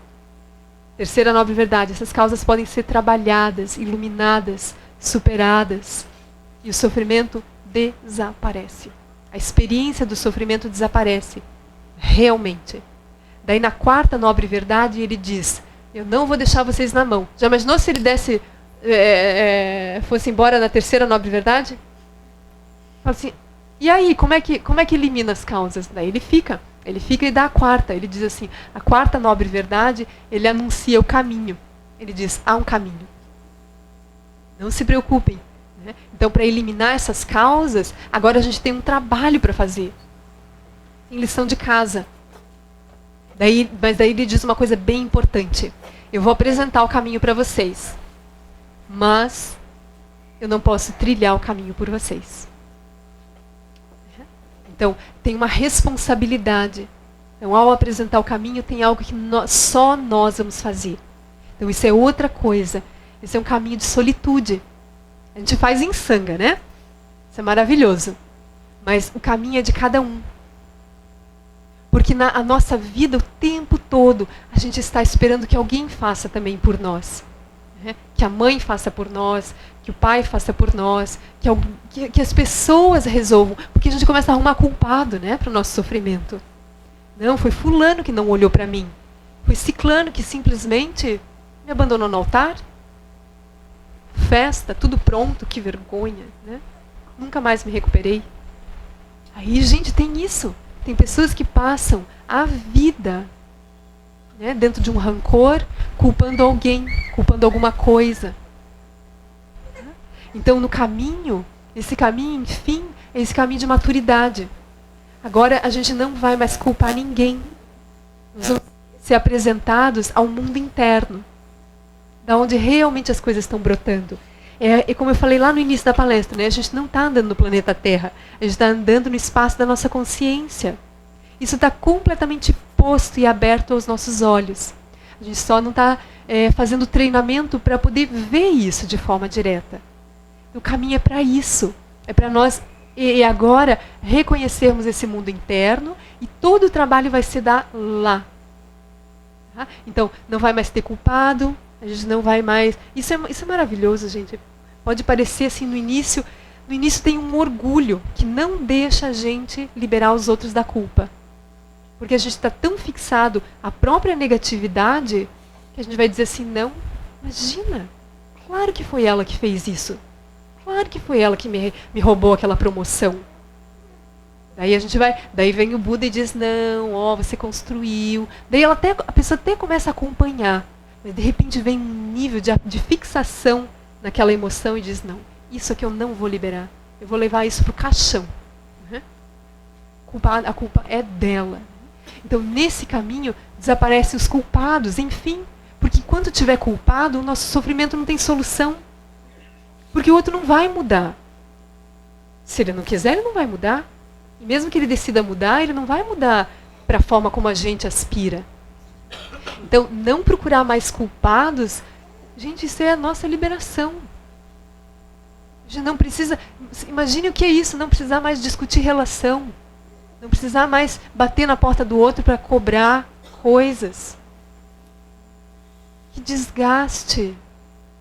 Terceira nobre verdade, essas causas podem ser trabalhadas, iluminadas, superadas. E o sofrimento desaparece. A experiência do sofrimento desaparece. Realmente. Daí na quarta nobre verdade ele diz, eu não vou deixar vocês na mão. Já imaginou se ele fosse embora na terceira nobre verdade? Fala assim, e aí, como é que elimina as causas? Daí ele fica e dá a quarta. Ele diz assim, a quarta nobre verdade, ele anuncia o caminho. Ele diz, há um caminho. Não se preocupem. Né? Então, para eliminar essas causas, agora a gente tem um trabalho para fazer. Tem lição de casa. Mas daí ele diz uma coisa bem importante. Eu vou apresentar o caminho para vocês. Mas eu não posso trilhar o caminho por vocês. Então, tem uma responsabilidade. Então, ao apresentar o caminho, tem algo que só nós vamos fazer. Então, isso é outra coisa. Esse é um caminho de solitude. A gente faz em sanga, né? Isso é maravilhoso. Mas o caminho é de cada um. Porque na nossa vida, o tempo todo, a gente está esperando que alguém faça também por nós. Né? Que a mãe faça por nós, que o pai faça por nós, que as pessoas resolvam. Porque a gente começa a arrumar culpado, né, para o nosso sofrimento. Não, foi fulano que não olhou para mim. Foi ciclano que simplesmente me abandonou no altar. Festa, tudo pronto, que vergonha. Né? Nunca mais me recuperei. Aí, gente, tem isso. Tem pessoas que passam a vida, né, dentro de um rancor, culpando alguém, culpando alguma coisa. Então, no caminho, esse caminho, enfim, é esse caminho de maturidade. Agora, a gente não vai mais culpar ninguém. Nós vamos ser apresentados ao mundo interno, da onde realmente as coisas estão brotando. E como eu falei lá no início da palestra, né, a gente não está andando no planeta Terra, a gente está andando no espaço da nossa consciência. Isso está completamente posto e aberto aos nossos olhos. A gente só não está fazendo treinamento para poder ver isso de forma direta. O caminho é para isso. É para nós, e agora, reconhecermos esse mundo interno e todo o trabalho vai se dar lá. Tá? Então, não vai mais ter culpado, a gente não vai mais... Isso é maravilhoso, gente. Pode parecer assim no início tem um orgulho que não deixa a gente liberar os outros da culpa. Porque a gente está tão fixado à própria negatividade que a gente vai dizer assim, não, imagina, claro que foi ela que fez isso. Claro que foi ela que me roubou aquela promoção. Daí vem o Buda e diz, não, você construiu. Daí a pessoa até começa a acompanhar. Mas de repente vem um nível de fixação naquela emoção e diz, não, isso aqui eu não vou liberar. Eu vou levar isso para o caixão. Uhum. A culpa é dela. Então, nesse caminho, desaparecem os culpados, enfim. Porque enquanto tiver culpado, o nosso sofrimento não tem solução. Porque o outro não vai mudar. Se ele não quiser, ele não vai mudar. E mesmo que ele decida mudar, ele não vai mudar para a forma como a gente aspira. Então, não procurar mais culpados, gente, isso é a nossa liberação. A gente não precisa... Imagine o que é isso, não precisar mais discutir relação. Não precisar mais bater na porta do outro para cobrar coisas. Que desgaste.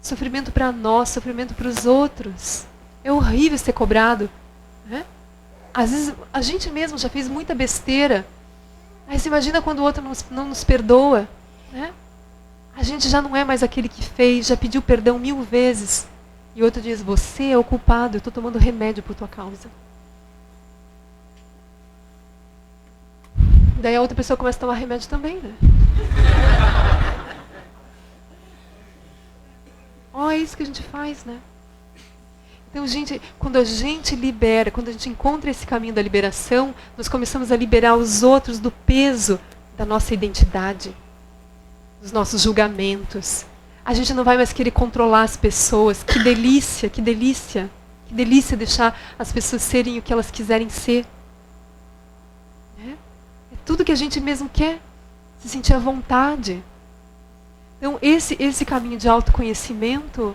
Sofrimento para nós, sofrimento para os outros. É horrível ser cobrado. Né? Às vezes, a gente mesmo já fez muita besteira. Mas imagina quando o outro não nos perdoa. Né? A gente já não é mais aquele que fez, já pediu perdão 1000 vezes. E o outro diz, você é o culpado, eu estou tomando remédio por tua causa. Daí a outra pessoa começa a tomar remédio também, né? É isso que a gente faz, né? Então, gente, quando a gente libera, quando a gente encontra esse caminho da liberação, nós começamos a liberar os outros do peso da nossa identidade, dos nossos julgamentos. A gente não vai mais querer controlar as pessoas. Que delícia, que delícia. Que delícia deixar as pessoas serem o que elas quiserem ser. É tudo que a gente mesmo quer. Se sentir à vontade. Então, esse caminho de autoconhecimento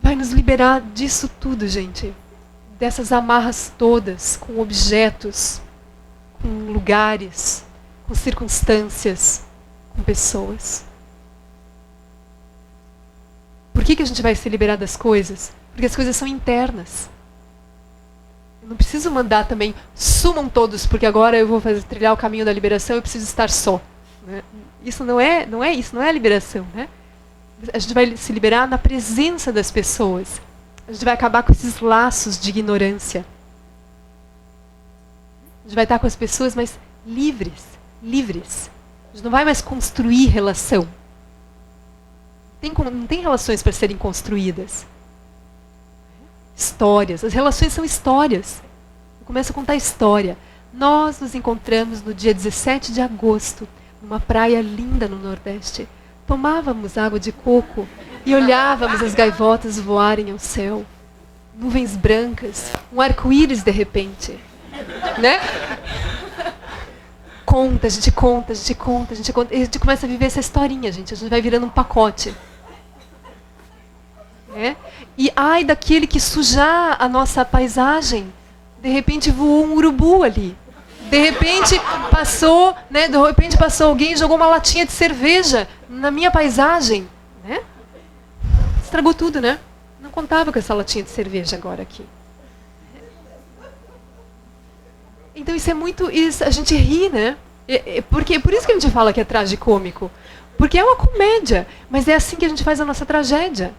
vai nos liberar disso tudo, gente. Dessas amarras todas, com objetos, com lugares, com circunstâncias, com pessoas. Por que a gente vai se liberar das coisas? Porque as coisas são internas. Eu não preciso mandar também, sumam todos, porque agora eu vou trilhar o caminho da liberação, eu preciso estar só. Né? Isso não é a liberação, né? A gente vai se liberar na presença das pessoas. A gente vai acabar com esses laços de ignorância. A gente vai estar com as pessoas mais livres. A gente não vai mais construir relação. Não tem relações para serem construídas. Histórias. As relações são histórias. Eu começo a contar história. Nós nos encontramos no dia 17 de agosto, numa praia linda no Nordeste. Tomávamos água de coco e olhávamos as gaivotas voarem ao céu. Nuvens brancas, um arco-íris de repente. Né? A gente conta. E a gente começa a viver essa historinha, gente. A gente vai virando um pacote. Né? E ai daquele que sujar a nossa paisagem. De repente voou um urubu ali. De repente passou alguém e jogou uma latinha de cerveja na minha paisagem, né? Estragou tudo, né? Não contava com essa latinha de cerveja agora aqui. Então isso é muito, a gente ri, né? Por isso que a gente fala que é tragicômico. Porque é uma comédia, mas é assim que a gente faz a nossa tragédia.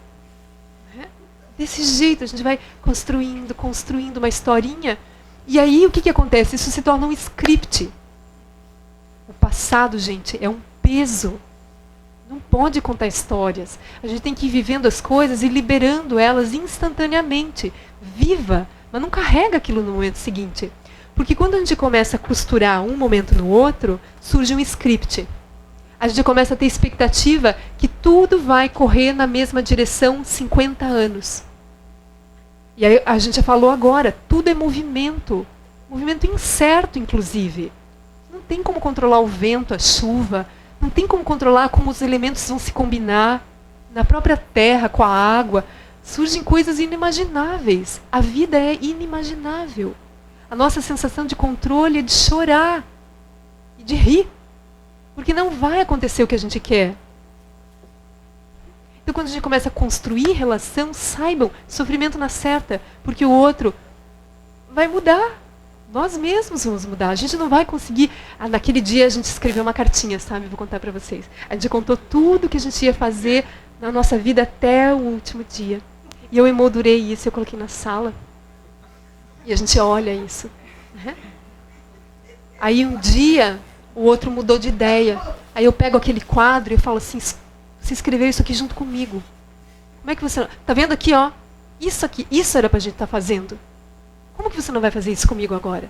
Né? Desse jeito a gente vai construindo uma historinha. E aí, o que acontece? Isso se torna um script. O passado, gente, é um peso. Não pode contar histórias. A gente tem que ir vivendo as coisas e liberando elas instantaneamente. Viva, mas não carrega aquilo no momento seguinte. Porque quando a gente começa a costurar um momento no outro, surge um script. A gente começa a ter expectativa que tudo vai correr na mesma direção 50 anos. E aí a gente já falou agora, tudo é movimento. Movimento incerto, inclusive. Não tem como controlar o vento, a chuva. Não tem como controlar como os elementos vão se combinar. Na própria terra, com a água. Surgem coisas inimagináveis. A vida é inimaginável. A nossa sensação de controle é de chorar. E de rir. Porque não vai acontecer o que a gente quer. Então, quando a gente começa a construir relação, saibam, sofrimento na certa, porque o outro vai mudar. Nós mesmos vamos mudar. A gente não vai conseguir. Naquele dia a gente escreveu uma cartinha, sabe? Vou contar para vocês. A gente contou tudo que a gente ia fazer na nossa vida até o último dia. E eu emoldurei isso, eu coloquei na sala. E a gente olha isso. Né? Aí um dia, o outro mudou de ideia. Aí eu pego aquele quadro e falo assim, você escreveu isso aqui junto comigo. Como é que você... Tá vendo aqui, ó? Isso aqui, isso era pra gente estar fazendo. Como que você não vai fazer isso comigo agora?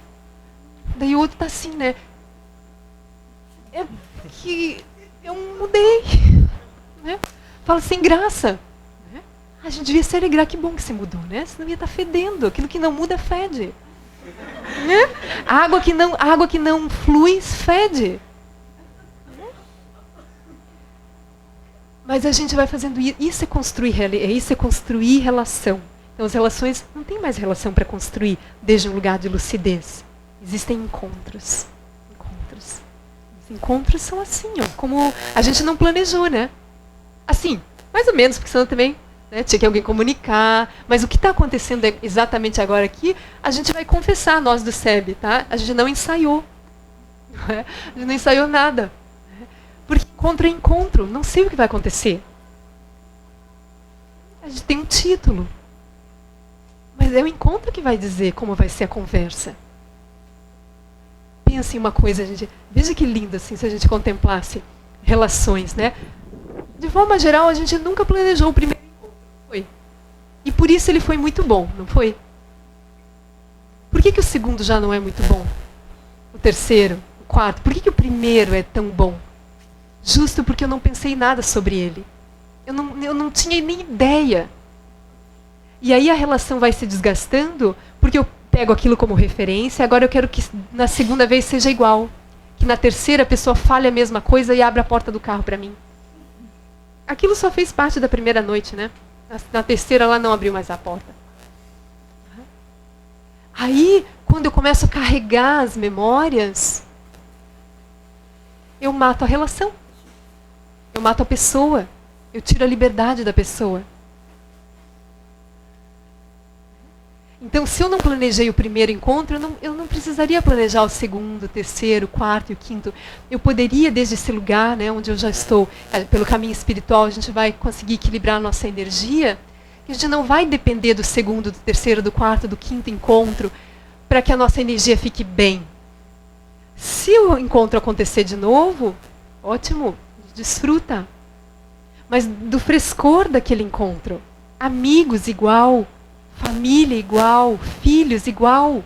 Daí o outro tá assim, né? É que eu mudei. Né? Fala sem graça. Né? A gente devia se alegrar, que bom que você mudou, né? Senão ia estar fedendo. Aquilo que não muda, fede. Né? A água que não flui, fede. Mas a gente vai fazendo isso, é construir relação. Então as relações, não tem mais relação para construir desde um lugar de lucidez. Existem encontros. Os encontros são assim, ó, como a gente não planejou, né? Assim, mais ou menos, porque senão também, né, tinha que alguém comunicar. Mas o que está acontecendo exatamente agora aqui, a gente vai confessar, nós do SEB, tá? A gente não ensaiou. Né? A gente não ensaiou nada. Porque encontro é encontro, não sei o que vai acontecer. A gente tem um título. Mas é o encontro que vai dizer como vai ser a conversa. Pensa em uma coisa, gente. Veja que lindo assim, se a gente contemplasse relações, né? De forma geral, a gente nunca planejou o primeiro encontro, não foi? E por isso ele foi muito bom, não foi? Por que o segundo já não é muito bom? O terceiro, o quarto. Por que o primeiro é tão bom? Justo porque eu não pensei nada sobre ele. Eu não tinha nem ideia. E aí a relação vai se desgastando, porque eu pego aquilo como referência, agora eu quero que na segunda vez seja igual. Que na terceira a pessoa fale a mesma coisa e abra a porta do carro para mim. Aquilo só fez parte da primeira noite, né? Na terceira ela não abriu mais a porta. Aí, quando eu começo a carregar as memórias, eu mato a relação. Eu mato a pessoa. Eu tiro a liberdade da pessoa. Então, se eu não planejei o primeiro encontro, eu não precisaria planejar o segundo, o terceiro, o quarto e o quinto. Eu poderia, desde esse lugar, né, onde eu já estou, pelo caminho espiritual, a gente vai conseguir equilibrar a nossa energia. A gente não vai depender do segundo, do terceiro, do quarto, do quinto encontro para que a nossa energia fique bem. Se o encontro acontecer de novo, ótimo, desfruta. Mas do frescor daquele encontro. Amigos igual, família igual, filhos igual.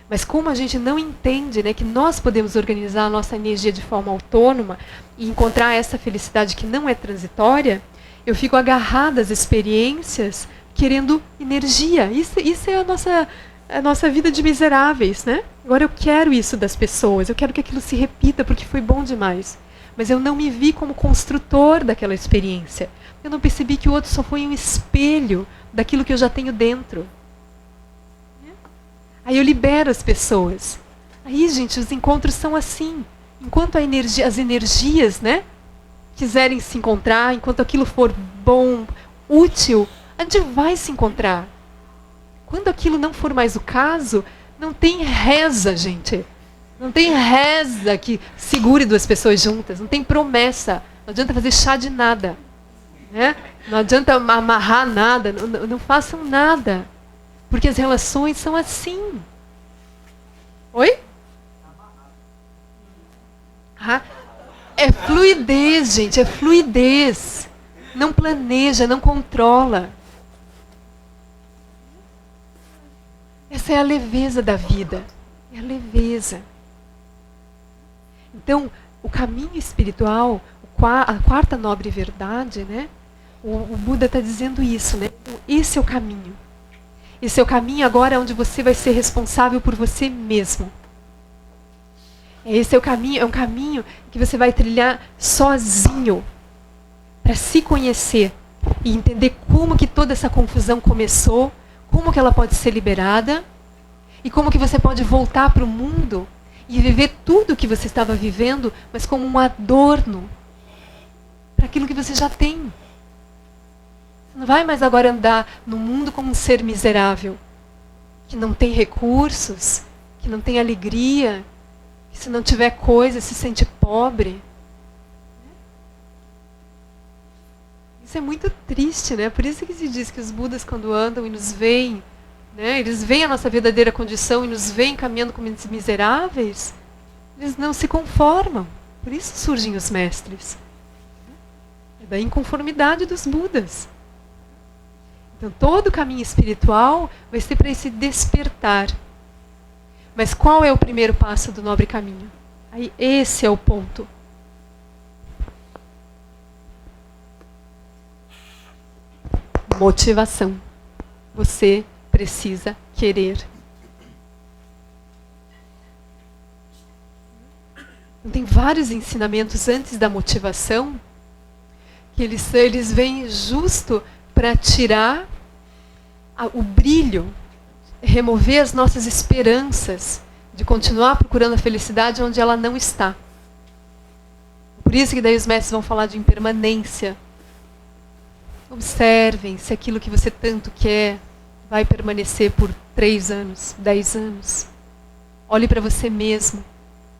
Mas como a gente não entende, né, que nós podemos organizar a nossa energia de forma autônoma e encontrar essa felicidade que não é transitória, eu fico agarrada às experiências querendo energia. Isso é a nossa vida de miseráveis, né? Agora eu quero isso das pessoas, eu quero que aquilo se repita porque foi bom demais. Mas eu não me vi como construtor daquela experiência. Eu não percebi que o outro só foi um espelho daquilo que eu já tenho dentro. Aí eu libero as pessoas. Aí, gente, os encontros são assim. Enquanto as energias, né, quiserem se encontrar, enquanto aquilo for bom, útil, a gente vai se encontrar. Quando aquilo não for mais o caso, não tem reza, gente. Não tem reza que segure duas pessoas juntas. Não tem promessa. Não adianta fazer chá de nada. Né? Não adianta amarrar nada. Não façam nada. Porque as relações são assim. Oi? Ah, é fluidez, gente. É fluidez. Não planeja, não controla. Essa é a leveza da vida. É a leveza. Então, o caminho espiritual, a quarta nobre verdade, né? O Buda está dizendo isso, né? Esse é o caminho. Esse é o caminho agora onde você vai ser responsável por você mesmo. Esse é um caminho que você vai trilhar sozinho, para se conhecer e entender como que toda essa confusão começou, como que ela pode ser liberada e como que você pode voltar para o mundo e viver tudo o que você estava vivendo, mas como um adorno para aquilo que você já tem. Você não vai mais agora andar no mundo como um ser miserável, que não tem recursos, que não tem alegria, que se não tiver coisa se sente pobre. Isso é muito triste, né? Por isso que se diz que os Budas, quando andam e nos veem, né, eles veem a nossa verdadeira condição e nos veem caminhando como miseráveis, eles não se conformam. Por isso surgem os mestres. É da inconformidade dos Budas. Então todo o caminho espiritual vai ser para esse despertar. Mas qual é o primeiro passo do nobre caminho? Aí esse é o ponto. Motivação. Você precisa querer. Então, tem vários ensinamentos antes da motivação que eles vêm justo para tirar o brilho, remover as nossas esperanças de continuar procurando a felicidade onde ela não está. Por isso que daí os mestres vão falar de impermanência. Observem se aquilo que você tanto quer vai permanecer por 3 anos, 10 anos. Olhe para você mesmo.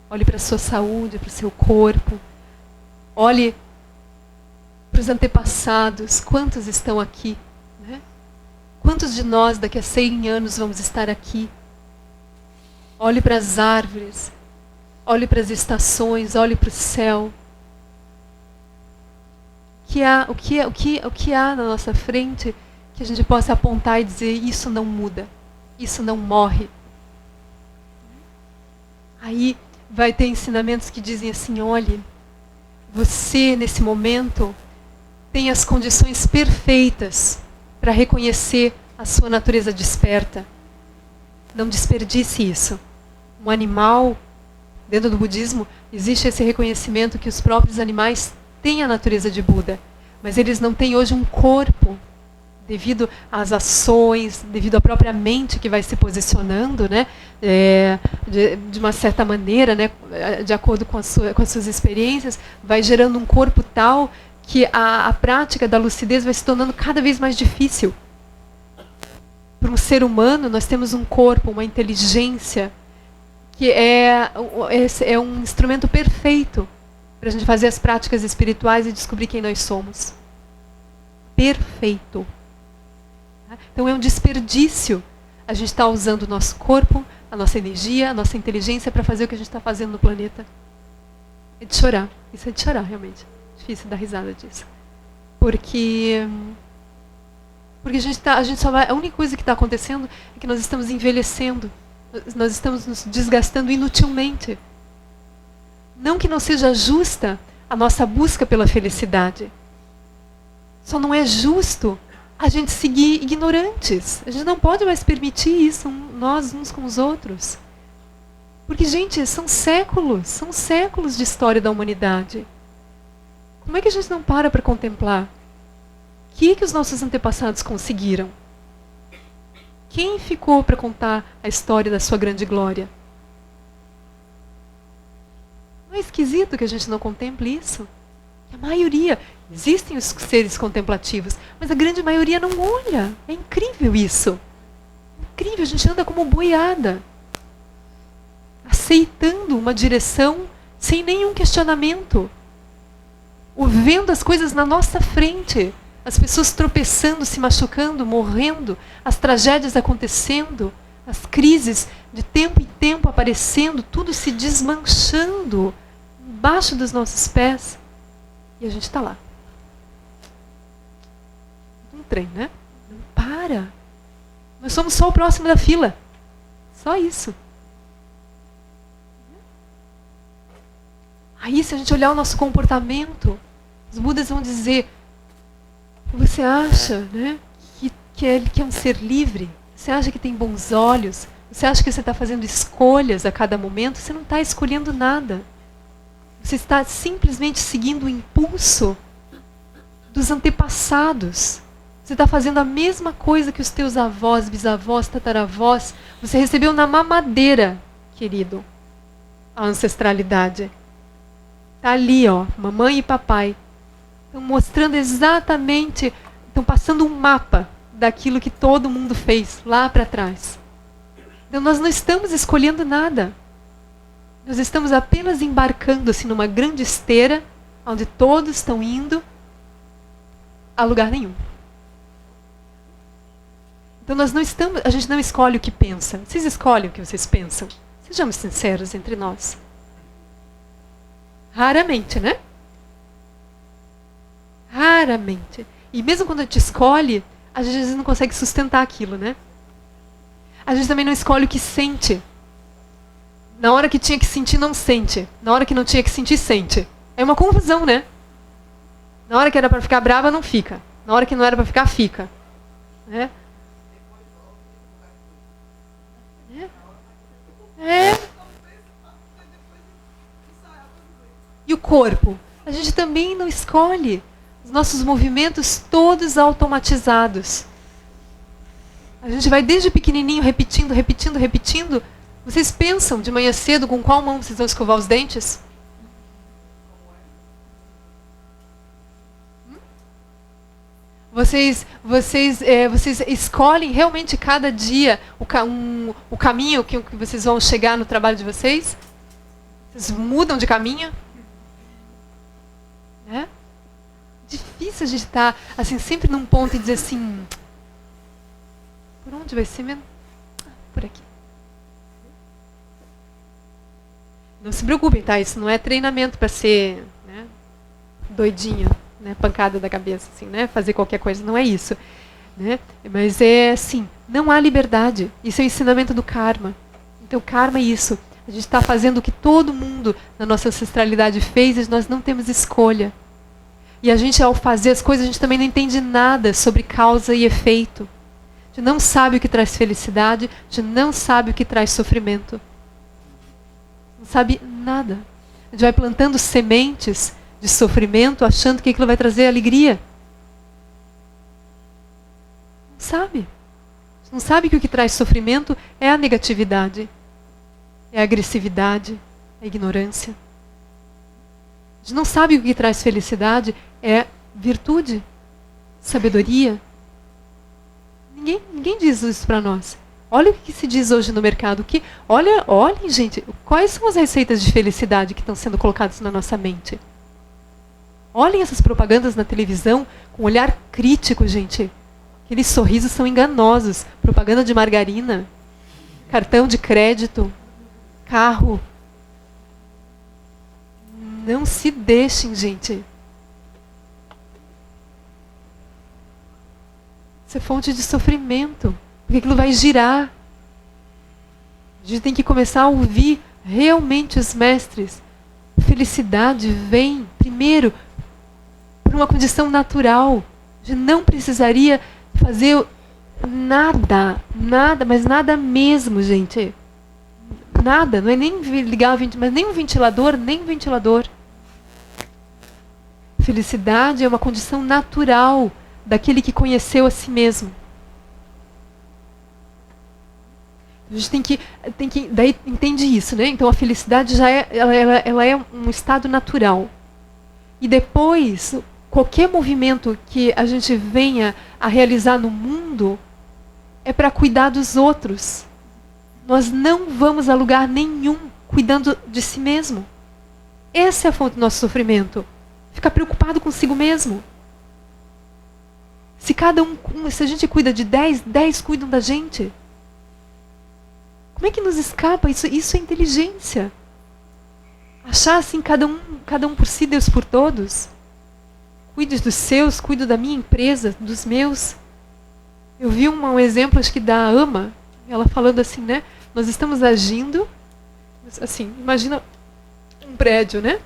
Olhe para a sua saúde, para o seu corpo. Olhe para os antepassados. Quantos estão aqui? Né? Quantos de nós daqui a 100 anos vamos estar aqui? Olhe para as árvores. Olhe para as estações. Olhe para o céu. O que há na nossa frente que a gente possa apontar e dizer isso não muda, isso não morre. Aí vai ter ensinamentos que dizem assim, olhe, você nesse momento tem as condições perfeitas para reconhecer a sua natureza desperta. Não desperdice isso. Um animal, dentro do budismo, existe esse reconhecimento que os próprios animais têm a natureza de Buda, mas eles não têm hoje um corpo, devido às ações, devido à própria mente que vai se posicionando, né, de uma certa maneira, né, de acordo com as suas experiências, vai gerando um corpo tal que a prática da lucidez vai se tornando cada vez mais difícil. Para um ser humano, nós temos um corpo, uma inteligência, que é um instrumento perfeito para a gente fazer as práticas espirituais e descobrir quem nós somos. Perfeito. Então é um desperdício a gente estar usando o nosso corpo, a nossa energia, a nossa inteligência para fazer o que a gente está fazendo no planeta. É de chorar. Isso é de chorar, realmente. Difícil dar risada disso. Porque a gente só vai, a única coisa que está acontecendo é que nós estamos envelhecendo. Nós estamos nos desgastando inutilmente. Não que não seja justa a nossa busca pela felicidade. Só não é justo a gente seguir ignorantes. A gente não pode mais permitir isso, nós uns com os outros. Porque, gente, são séculos de história da humanidade. Como é que a gente não para contemplar? O que os nossos antepassados conseguiram? Quem ficou para contar a história da sua grande glória? Não é esquisito que a gente não contemple isso? A maioria, existem os seres contemplativos, mas a grande maioria não olha. É incrível isso. Incrível, a gente anda como boiada, aceitando uma direção sem nenhum questionamento, vendo as coisas na nossa frente, as pessoas tropeçando, se machucando, morrendo, as tragédias acontecendo, as crises de tempo em tempo aparecendo, tudo se desmanchando embaixo dos nossos pés. E a gente está lá. Um trem, né? Não para. Nós somos só o próximo da fila. Só isso. Aí, se a gente olhar o nosso comportamento, os Budas vão dizer: você acha, né, que é um ser livre? Você acha que tem bons olhos? Você acha que você está fazendo escolhas a cada momento? Você não está escolhendo nada. Você está simplesmente seguindo o impulso dos antepassados. Você está fazendo a mesma coisa que os teus avós, bisavós, tataravós. Você recebeu na mamadeira, querido, a ancestralidade. Está ali, ó, mamãe e papai. Estão mostrando exatamente, estão passando um mapa daquilo que todo mundo fez lá para trás. Então nós não estamos escolhendo nada. Nós estamos apenas embarcando-se numa grande esteira, onde todos estão indo a lugar nenhum. Então a gente não escolhe o que pensa. Vocês escolhem o que vocês pensam. Sejamos sinceros entre nós. Raramente, né? Raramente. E mesmo quando a gente escolhe, a gente às vezes não consegue sustentar aquilo, né? A gente também não escolhe o que sente. Na hora que tinha que sentir, não sente. Na hora que não tinha que sentir, sente. É uma confusão, né? Na hora que era para ficar brava, não fica. Na hora que não era para ficar, fica. Né? E o corpo? A gente também não escolhe. Os nossos movimentos todos automatizados. A gente vai desde pequenininho repetindo, repetindo, repetindo. Vocês pensam de manhã cedo com qual mão vocês vão escovar os dentes? Vocês escolhem realmente cada dia o caminho que vocês vão chegar no trabalho de vocês? Vocês mudam de caminho? É? Difícil a gente estar assim, sempre num ponto e dizer assim: por onde vai ser mesmo? Por aqui. Não se preocupem, tá? Isso não é treinamento para ser, né, doidinha, né, pancada da cabeça, assim, né? Fazer qualquer coisa, não é isso. Né? Mas é assim, não há liberdade. Isso é o ensinamento do karma. Então, karma é isso. A gente está fazendo o que todo mundo na nossa ancestralidade fez e nós não temos escolha. E a gente, ao fazer as coisas, a gente também não entende nada sobre causa e efeito. A gente não sabe o que traz felicidade, a gente não sabe o que traz sofrimento. Não sabe nada. A gente vai plantando sementes de sofrimento, achando que aquilo vai trazer alegria. Não sabe. Não sabe que o que traz sofrimento é a negatividade, é a agressividade, é a ignorância. A gente não sabe que o que traz felicidade é virtude, sabedoria. Ninguém diz isso para nós. Olha o que se diz hoje no mercado. Olhem, gente, quais são as receitas de felicidade que estão sendo colocadas na nossa mente. Olhem essas propagandas na televisão com um olhar crítico, gente. Aqueles sorrisos são enganosos. Propaganda de margarina, cartão de crédito, carro. Não se deixem, gente. Isso é fonte de sofrimento. Porque aquilo vai girar. A gente tem que começar a ouvir realmente os mestres. A felicidade vem, primeiro, por uma condição natural. A gente não precisaria fazer nada, mas nada mesmo, gente. Nada, não é nem ligar mas nem um ventilador, nem um ventilador. Felicidade é uma condição natural daquele que conheceu a si mesmo. A gente tem que daí entende isso, né? Então a felicidade já ela é um estado natural. E depois, qualquer movimento que a gente venha a realizar no mundo é para cuidar dos outros. Nós não vamos a lugar nenhum cuidando de si mesmo. Essa é a fonte do nosso sofrimento. Ficar preocupado consigo mesmo. Se se a gente cuida de 10, 10 cuidam da gente. Como é que nos escapa? Isso é inteligência. Achar assim, cada um por si, Deus por todos. Cuide dos seus, cuido da minha empresa, dos meus. Eu vi um exemplo, acho que da Ama, ela falando assim, né? Nós estamos agindo, assim, imagina um prédio, né?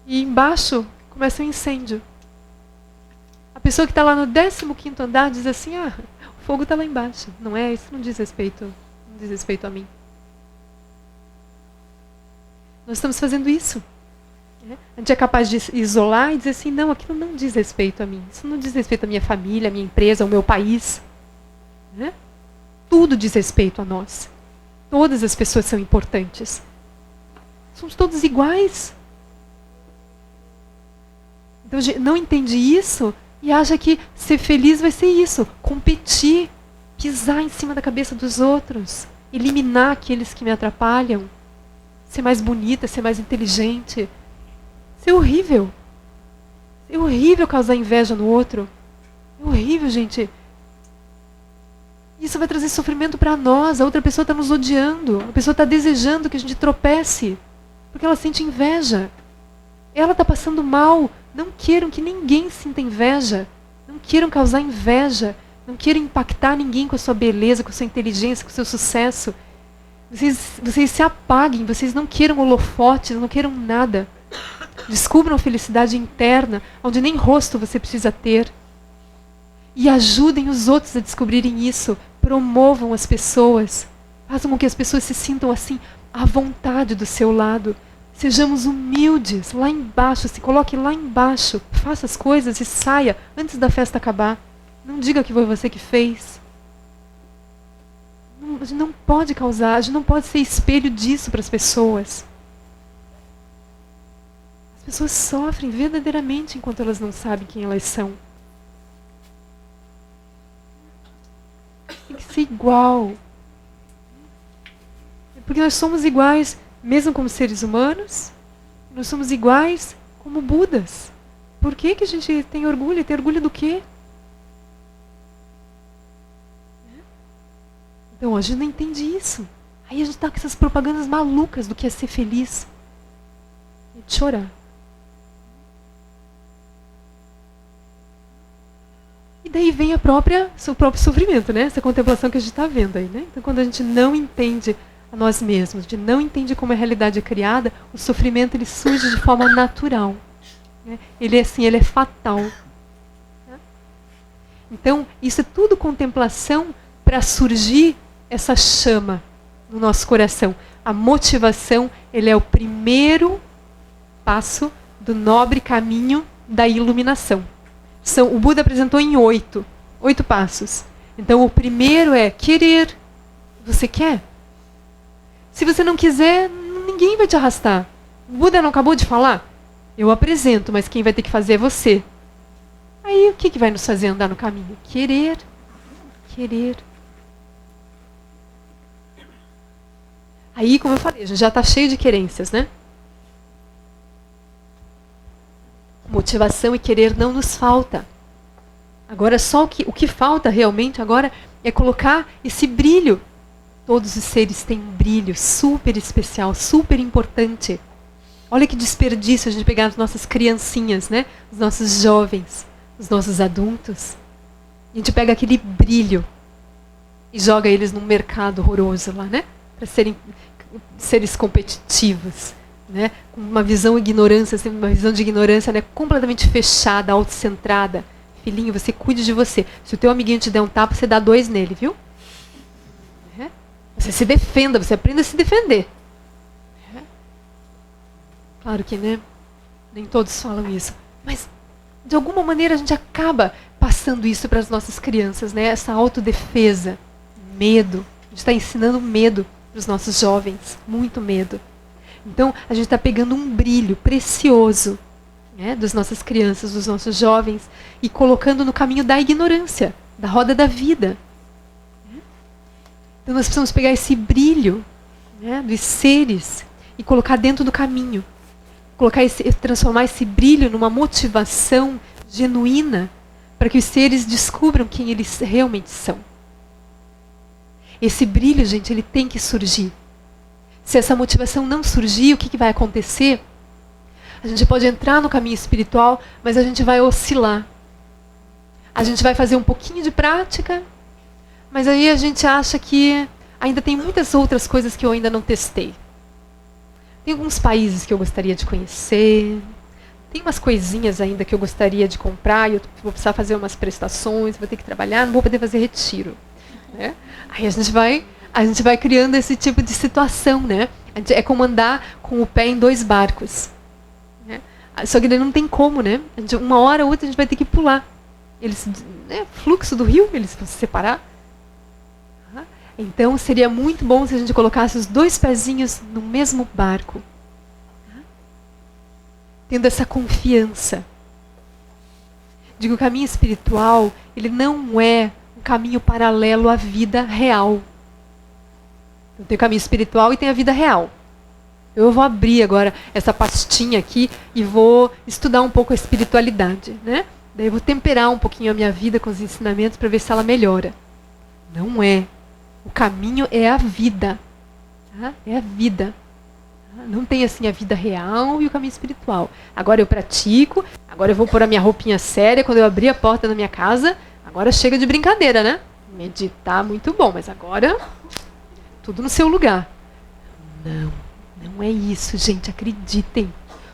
E embaixo começa um incêndio. A pessoa que está lá no 15º andar diz assim, o fogo está lá embaixo. Não é? Isso não diz respeito a mim. Nós estamos fazendo isso. A gente é capaz de isolar e dizer assim, não, aquilo não diz respeito a mim. Isso não diz respeito à minha família, à minha empresa, ao meu país. Né? Tudo diz respeito a nós. Todas as pessoas são importantes. Somos todos iguais. Então a gente não entende isso e acha que ser feliz vai ser isso. Competir, pisar em cima da cabeça dos outros, eliminar aqueles que me atrapalham, ser mais bonita, ser mais inteligente. Isso é horrível. É horrível causar inveja no outro. É horrível, gente. Isso vai trazer sofrimento para nós. A outra pessoa está nos odiando. A pessoa está desejando que a gente tropece. Porque ela sente inveja. Ela está passando mal. Não queiram que ninguém sinta inveja. Não queiram causar inveja. Não queiram impactar ninguém com a sua beleza, com a sua inteligência, com o seu sucesso. Vocês se apaguem. Vocês não queiram holofotes, não queiram nada. Descubram a felicidade interna, onde nem rosto você precisa ter. E ajudem os outros a descobrirem isso. Promovam as pessoas. Façam com que as pessoas se sintam assim, à vontade do seu lado. Sejamos humildes, lá embaixo. Se coloque lá embaixo. Faça as coisas e saia antes da festa acabar. Não diga que foi você que fez. A gente não pode causar, a gente não pode ser espelho disso para as pessoas. As pessoas sofrem verdadeiramente enquanto elas não sabem quem elas são. Tem que ser igual. Porque nós somos iguais, mesmo como seres humanos, nós somos iguais como Budas. Por que a gente tem orgulho? Tem orgulho do quê? Então, a gente não entende isso. Aí a gente está com essas propagandas malucas do que é ser feliz. E de chorar. E daí vem o próprio sofrimento, né? Essa contemplação que a gente está vendo aí, né? Então, quando a gente não entende a nós mesmos, a gente não entende como a realidade é criada, o sofrimento ele surge de forma natural. Né? Ele é assim, ele é fatal. Então, isso é tudo contemplação para surgir essa chama no nosso coração. A motivação, ele é o primeiro passo do nobre caminho da iluminação. O Buda apresentou em 8 passos. Então, o primeiro é querer. Você quer? Se você não quiser, ninguém vai te arrastar. O Buda não acabou de falar? Eu apresento, mas quem vai ter que fazer é você. Aí, o que vai nos fazer andar no caminho? Querer. Querer. Aí, como eu falei, a gente já está cheio de querências, né? Motivação e querer não nos falta. Agora, só o que falta realmente agora é colocar esse brilho. Todos os seres têm um brilho super especial, super importante. Olha que desperdício a gente pegar as nossas criancinhas, né? Os nossos jovens, os nossos adultos. A gente pega aquele brilho e joga eles num mercado horroroso lá, né? Para serem seres competitivos, né? Com uma visão ignorância, assim, uma visão de ignorância, né? Completamente fechada, autocentrada. Filhinho, você cuide de você. Se o teu amiguinho te der um tapa, você dá 2 nele, viu? Você se defenda, você aprenda a se defender. Claro que, né? Nem todos falam isso. Mas, de alguma maneira, a gente acaba passando isso para as nossas crianças, né? Essa autodefesa, medo. A gente está ensinando medo para os nossos jovens. Muito medo. Então, a gente está pegando um brilho precioso, né, das nossas crianças, dos nossos jovens, e colocando no caminho da ignorância, da roda da vida. Então nós precisamos pegar esse brilho, né, dos seres e colocar dentro do caminho. Transformar esse brilho numa motivação genuína para que os seres descubram quem eles realmente são. Esse brilho, gente, ele tem que surgir. Se essa motivação não surgir, o que vai acontecer? A gente pode entrar no caminho espiritual, mas a gente vai oscilar. A gente vai fazer um pouquinho de prática, mas aí a gente acha que ainda tem muitas outras coisas que eu ainda não testei. Tem alguns países que eu gostaria de conhecer, tem umas coisinhas ainda que eu gostaria de comprar, e eu vou precisar fazer umas prestações, vou ter que trabalhar, não vou poder fazer retiro. Né? Aí a gente vai criando esse tipo de situação, né? É como andar com o pé em 2 barcos. Né? Só que daí não tem como, né? Uma hora ou outra a gente vai ter que pular. Fluxo do rio, eles vão se separar. Então seria muito bom se a gente colocasse os 2 pezinhos no mesmo barco. Tendo essa confiança de que o caminho espiritual, ele não é um caminho paralelo à vida real. Então, tem o caminho espiritual e tem a vida real. Eu vou abrir agora essa pastinha aqui e vou estudar um pouco a espiritualidade, né? Daí eu vou temperar um pouquinho a minha vida com os ensinamentos para ver se ela melhora. Não é. O caminho é a vida. Tá? É a vida. Tá? Não tem assim a vida real e o caminho espiritual. Agora eu pratico, agora eu vou pôr a minha roupinha séria quando eu abrir a porta da minha casa. Agora chega de brincadeira, né? Meditar, muito bom, mas agora tudo no seu lugar. Não é isso, gente, acreditem.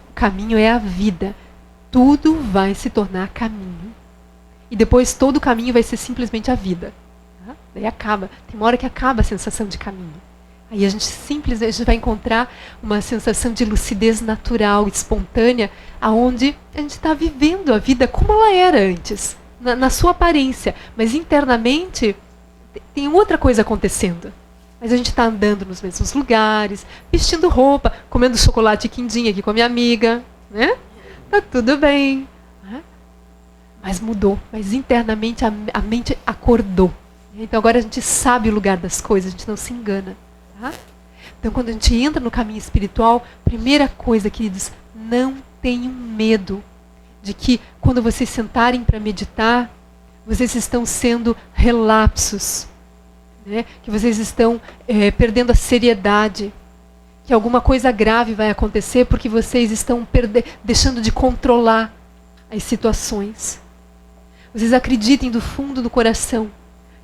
O caminho é a vida. Tudo vai se tornar caminho. E depois todo o caminho vai ser simplesmente a vida. Daí acaba. Tem uma hora que acaba a sensação de caminho. Aí a gente simplesmente vai encontrar uma sensação de lucidez natural, espontânea, aonde a gente está vivendo a vida como ela era antes, na sua aparência. Mas internamente tem outra coisa acontecendo. Mas a gente está andando nos mesmos lugares, vestindo roupa, comendo chocolate quindim aqui com a minha amiga, né? Tá tudo bem. Né? Mas mudou. Mas internamente a mente acordou. Então agora a gente sabe o lugar das coisas, a gente não se engana. Tá? Então quando a gente entra no caminho espiritual, primeira coisa, queridos, não tenham medo de que quando vocês sentarem para meditar, vocês estão sendo relapsos, né? Que vocês estão perdendo a seriedade, que alguma coisa grave vai acontecer porque vocês estão deixando de controlar as situações. Vocês acreditem do fundo do coração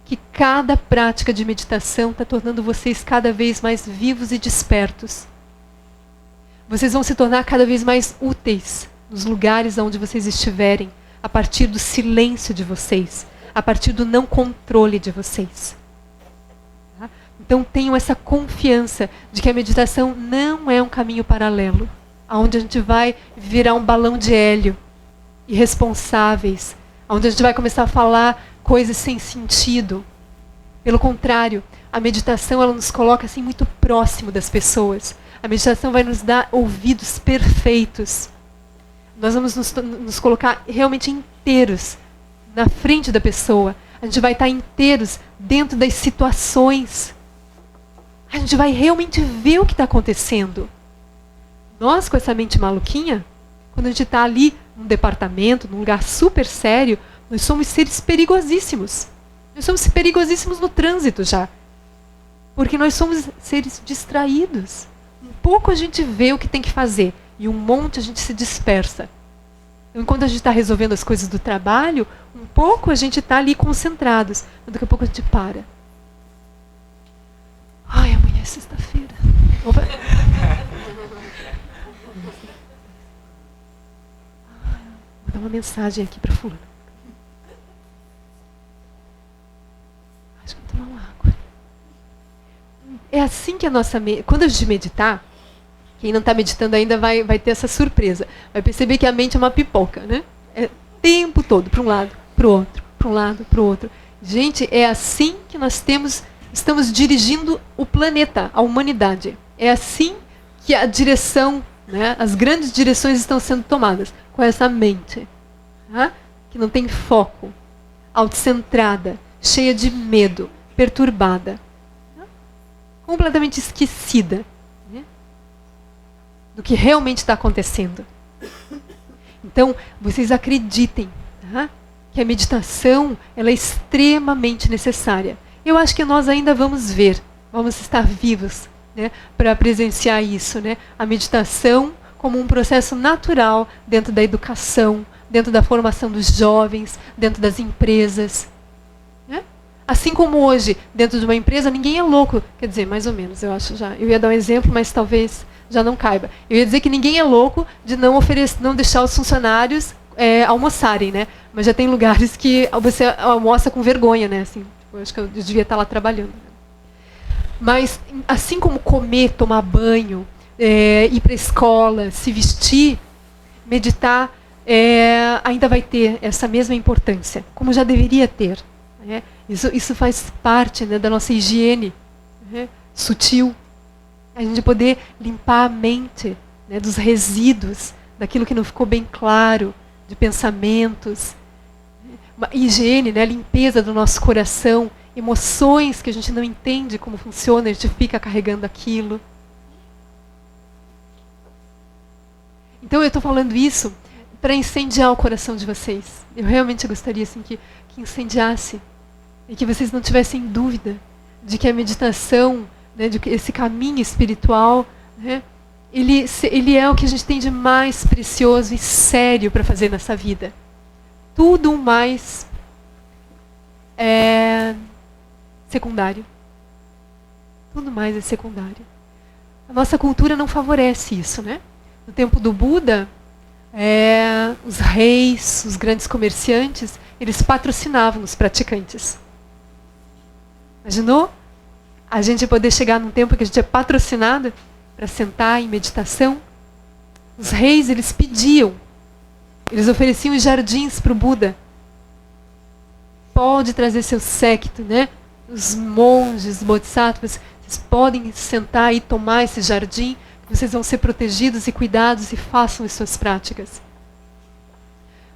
que cada prática de meditação está tornando vocês cada vez mais vivos e despertos. Vocês vão se tornar cada vez mais úteis nos lugares onde vocês estiverem, a partir do silêncio de vocês, a partir do não controle de vocês. Tá? Então tenham essa confiança de que a meditação não é um caminho paralelo, onde a gente vai virar um balão de hélio, irresponsáveis, onde a gente vai começar a falar coisas sem sentido. Pelo contrário, a meditação ela nos coloca assim muito próximo das pessoas. A meditação vai nos dar ouvidos perfeitos. Nós vamos nos colocar realmente inteiros na frente da pessoa. A gente vai estar inteiros dentro das situações. A gente vai realmente ver o que está acontecendo. Nós, com essa mente maluquinha, quando a gente está ali num departamento, num lugar super sério, nós somos seres perigosíssimos. Nós somos perigosíssimos no trânsito já. Porque nós somos seres distraídos. Um pouco a gente vê o que tem que fazer e um monte a gente se dispersa. Então, enquanto a gente está resolvendo as coisas do trabalho, um pouco a gente está ali concentrados. Mas daqui a pouco a gente para. Ai, amanhã é sexta-feira. Vou dar uma mensagem aqui para fulano. Acho que vou tomar uma água. É assim que a nossa mente... Quando a gente meditar, quem não está meditando ainda vai ter essa surpresa. Vai perceber que a mente é uma pipoca, né? É o tempo todo, para um lado, para o outro, para um lado, para o outro. Gente, é assim que nós estamos dirigindo o planeta, a humanidade. É assim que a direção, né, as grandes direções estão sendo tomadas, com essa mente, tá? Que não tem foco, autocentrada, cheia de medo, perturbada, tá? Completamente esquecida, né, do que realmente está acontecendo. Então, vocês acreditem, tá, que a meditação ela é extremamente necessária. Eu acho que nós ainda vamos ver, vamos estar vivos, né, para presenciar isso, né? A meditação como um processo natural dentro da educação, dentro da formação dos jovens, dentro das empresas. Né? Assim como hoje, dentro de uma empresa, ninguém é louco. Quer dizer, mais ou menos, eu acho já. Eu ia dar um exemplo, mas talvez já não caiba. Eu ia dizer que ninguém é louco de não deixar os funcionários almoçarem, né? Mas já tem lugares que você almoça com vergonha, né? Assim, eu acho que eu devia estar lá trabalhando. Mas, assim como comer, tomar banho, ir para a escola, se vestir, meditar, ainda vai ter essa mesma importância, como já deveria ter. Né? Isso faz parte, né, da nossa higiene, né, sutil. A gente poder limpar a mente, né, dos resíduos, daquilo que não ficou bem claro, de pensamentos. Uma higiene, né, a limpeza do nosso coração, emoções que a gente não entende como funciona, a gente fica carregando aquilo. Então eu estou falando isso para incendiar o coração de vocês. Eu realmente gostaria assim, que incendiasse e que vocês não tivessem dúvida de que a meditação, né, de que esse caminho espiritual, né, ele é o que a gente tem de mais precioso e sério para fazer nessa vida. Tudo mais é secundário. Tudo mais é secundário. A nossa cultura não favorece isso, né? No tempo do Buda, os reis, os grandes comerciantes, eles patrocinavam os praticantes. Imaginou? A gente poder chegar num tempo que a gente é patrocinado para sentar em meditação? Os reis, eles pediam, eles ofereciam os jardins para o Buda. Pode trazer seu séquito, né? Os monges, os bodhisattvas, vocês podem sentar e tomar esse jardim, vocês vão ser protegidos e cuidados e façam as suas práticas.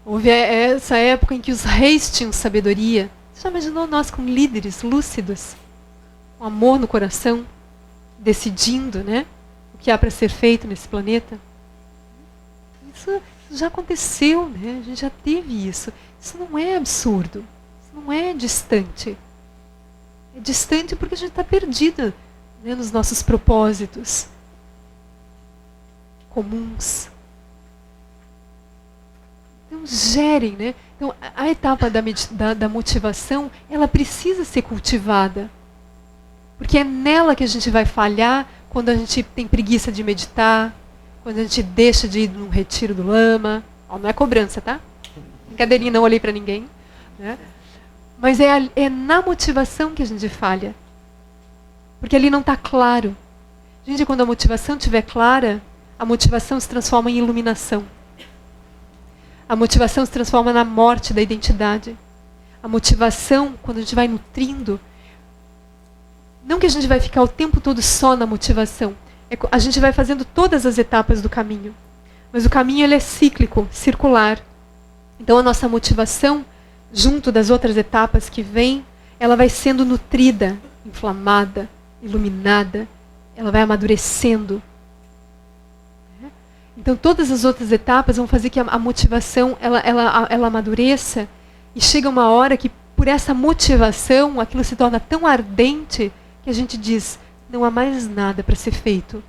Houve essa época em que os reis tinham sabedoria. Você já imaginou nós com líderes lúcidos, com amor no coração, decidindo, né, o que há para ser feito nesse planeta? Isso já aconteceu, né? A gente já teve isso. Isso não é absurdo, isso não é distante. É distante porque a gente está perdido, né, nos nossos propósitos comuns. Então, gerem, né? Então, a etapa da motivação, ela precisa ser cultivada. Porque é nela que a gente vai falhar quando a gente tem preguiça de meditar, quando a gente deixa de ir num retiro do lama, Ó, não é cobrança, tá? Brincadeirinha, não olhei para ninguém. Né? Mas é na motivação que a gente falha. Porque ali não está claro. Gente, quando a motivação estiver clara, a motivação se transforma em iluminação. A motivação se transforma na morte da identidade. A motivação, quando a gente vai nutrindo, não que a gente vai ficar o tempo todo só na motivação. A gente vai fazendo todas as etapas do caminho. Mas o caminho ele é cíclico, circular. Então a nossa motivação, junto das outras etapas que vêm, ela vai sendo nutrida, inflamada, iluminada. Ela vai amadurecendo. Então todas as outras etapas vão fazer que a motivação ela amadureça. E chega uma hora que, por essa motivação, aquilo se torna tão ardente que a gente diz, não há mais nada para ser feito.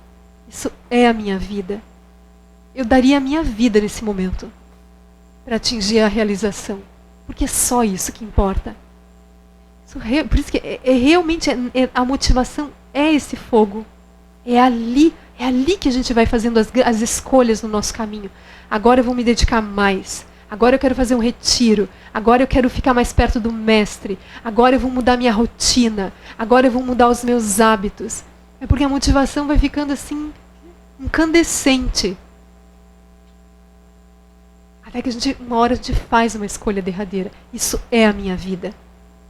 Isso é a minha vida. Eu daria a minha vida nesse momento para atingir a realização. Porque é só isso que importa. Por isso que realmente a motivação é esse fogo. É ali que a gente vai fazendo as escolhas no nosso caminho. Agora eu vou me dedicar mais. Agora eu quero fazer um retiro. Agora eu quero ficar mais perto do mestre. Agora eu vou mudar minha rotina. Agora eu vou mudar os meus hábitos. É porque a motivação vai ficando assim, incandescente. Até que uma hora a gente faz uma escolha derradeira. Isso é a minha vida.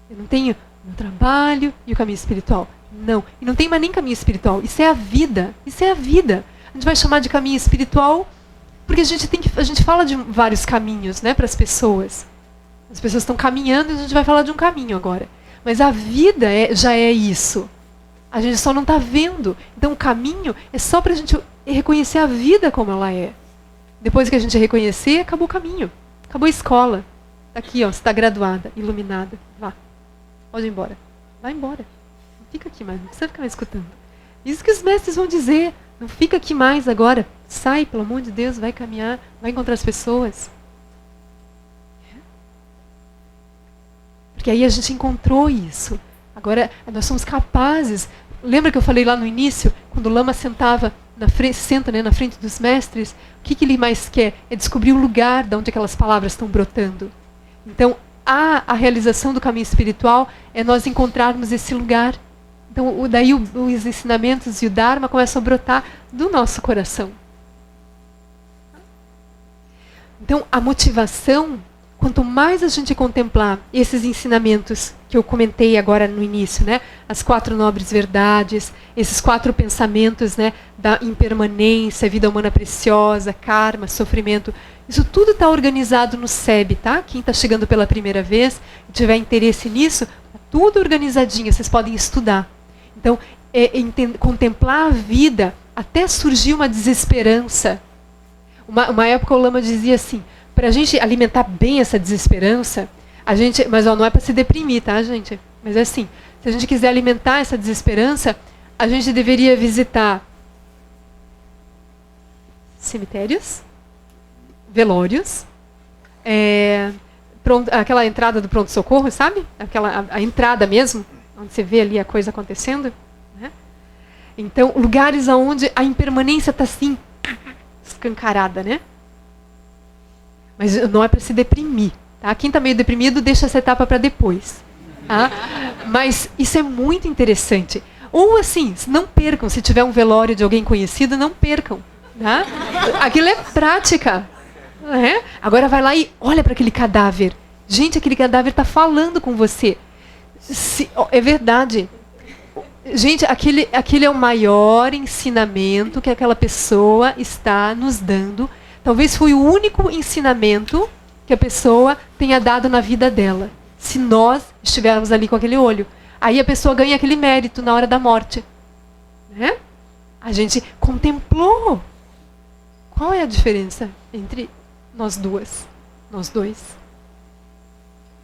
Eu não tenho o trabalho e o caminho espiritual. Não. E não tem mais nem caminho espiritual. Isso é a vida. Isso é a vida. A gente vai chamar de caminho espiritual porque a gente fala de vários caminhos, né, para as pessoas. As pessoas estão caminhando e a gente vai falar de um caminho agora. Mas a vida já é isso. A gente só não está vendo. Então o caminho é só para a gente reconhecer a vida como ela é. Depois que a gente reconhecer, acabou o caminho. Acabou a escola. Está aqui, ó, você está graduada, iluminada. Vá. Pode ir embora. Vai embora. Não fica aqui mais, não precisa ficar me escutando. Isso que os mestres vão dizer. Não fica aqui mais agora. Sai, pelo amor de Deus, vai caminhar, vai encontrar as pessoas. Porque aí a gente encontrou isso. Agora nós somos capazes. Lembra que eu falei lá no início, quando o Lama senta na frente dos mestres, o que ele mais quer? É descobrir o lugar de onde aquelas palavras estão brotando. Então, a realização do caminho espiritual é nós encontrarmos esse lugar. Então, daí os ensinamentos e o Dharma começam a brotar do nosso coração. Então, a motivação, quanto mais a gente contemplar esses ensinamentos que eu comentei agora no início, né? As 4 nobres verdades, esses 4 pensamentos, né? Da impermanência, vida humana preciosa, karma, sofrimento, isso tudo está organizado no SEB, tá? Quem está chegando pela primeira vez e tiver interesse nisso, tá tudo organizadinho, vocês podem estudar. Então, contemplar a vida até surgir uma desesperança. Uma época o Lama dizia assim, para a gente alimentar bem essa desesperança, mas não é para se deprimir, tá, gente? Mas é assim, se a gente quiser alimentar essa desesperança, a gente deveria visitar cemitérios, velórios, aquela entrada do pronto-socorro, sabe? A entrada mesmo, onde você vê ali a coisa acontecendo. Né? Então, lugares onde a impermanência está assim, escancarada, né? Mas não é para se deprimir. Tá? Quem está meio deprimido, deixa essa etapa para depois. Tá? Mas isso é muito interessante. Ou assim, não percam, se tiver um velório de alguém conhecido, não percam. Tá? Aquilo é prática. Né? Agora vai lá e olha para aquele cadáver. Gente, aquele cadáver está falando com você. É verdade. Gente, aquele é o maior ensinamento que aquela pessoa está nos dando. Talvez foi o único ensinamento que a pessoa tenha dado na vida dela. Se nós estivermos ali com aquele olho. Aí a pessoa ganha aquele mérito na hora da morte. Né? A gente contemplou. Qual é a diferença entre nós duas? Nós dois?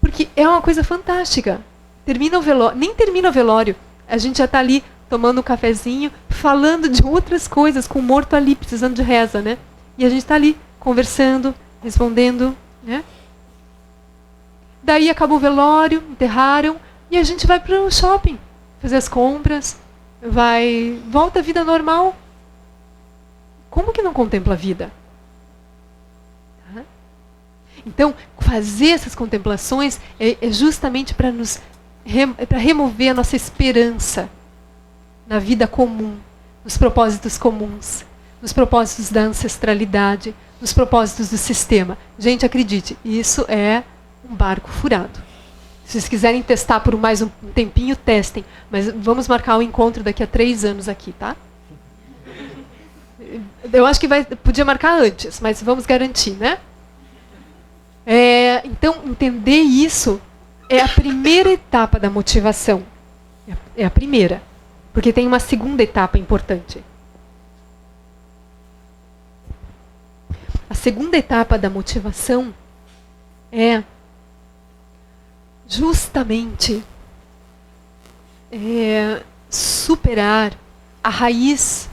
Porque é uma coisa fantástica. Termina o velório, nem termina o velório. A gente já está ali tomando um cafezinho, falando de outras coisas, com o morto ali, precisando de reza, né? E a gente está ali, conversando, respondendo, né? Daí acabou o velório, enterraram, e a gente vai para o shopping, fazer as compras, volta à vida normal. Como que não contempla a vida? Então, fazer essas contemplações é justamente para para remover a nossa esperança na vida comum, nos propósitos comuns, nos propósitos da ancestralidade, nos propósitos do sistema. Gente, acredite, isso é um barco furado. Se vocês quiserem testar por mais um tempinho, testem. Mas vamos marcar o encontro daqui a 3 anos aqui, tá? Eu acho que podia marcar antes, mas vamos garantir, né? Então, entender isso é a primeira etapa da motivação. É a primeira. Porque tem uma segunda etapa importante. A segunda etapa da motivação é justamente superar a raiz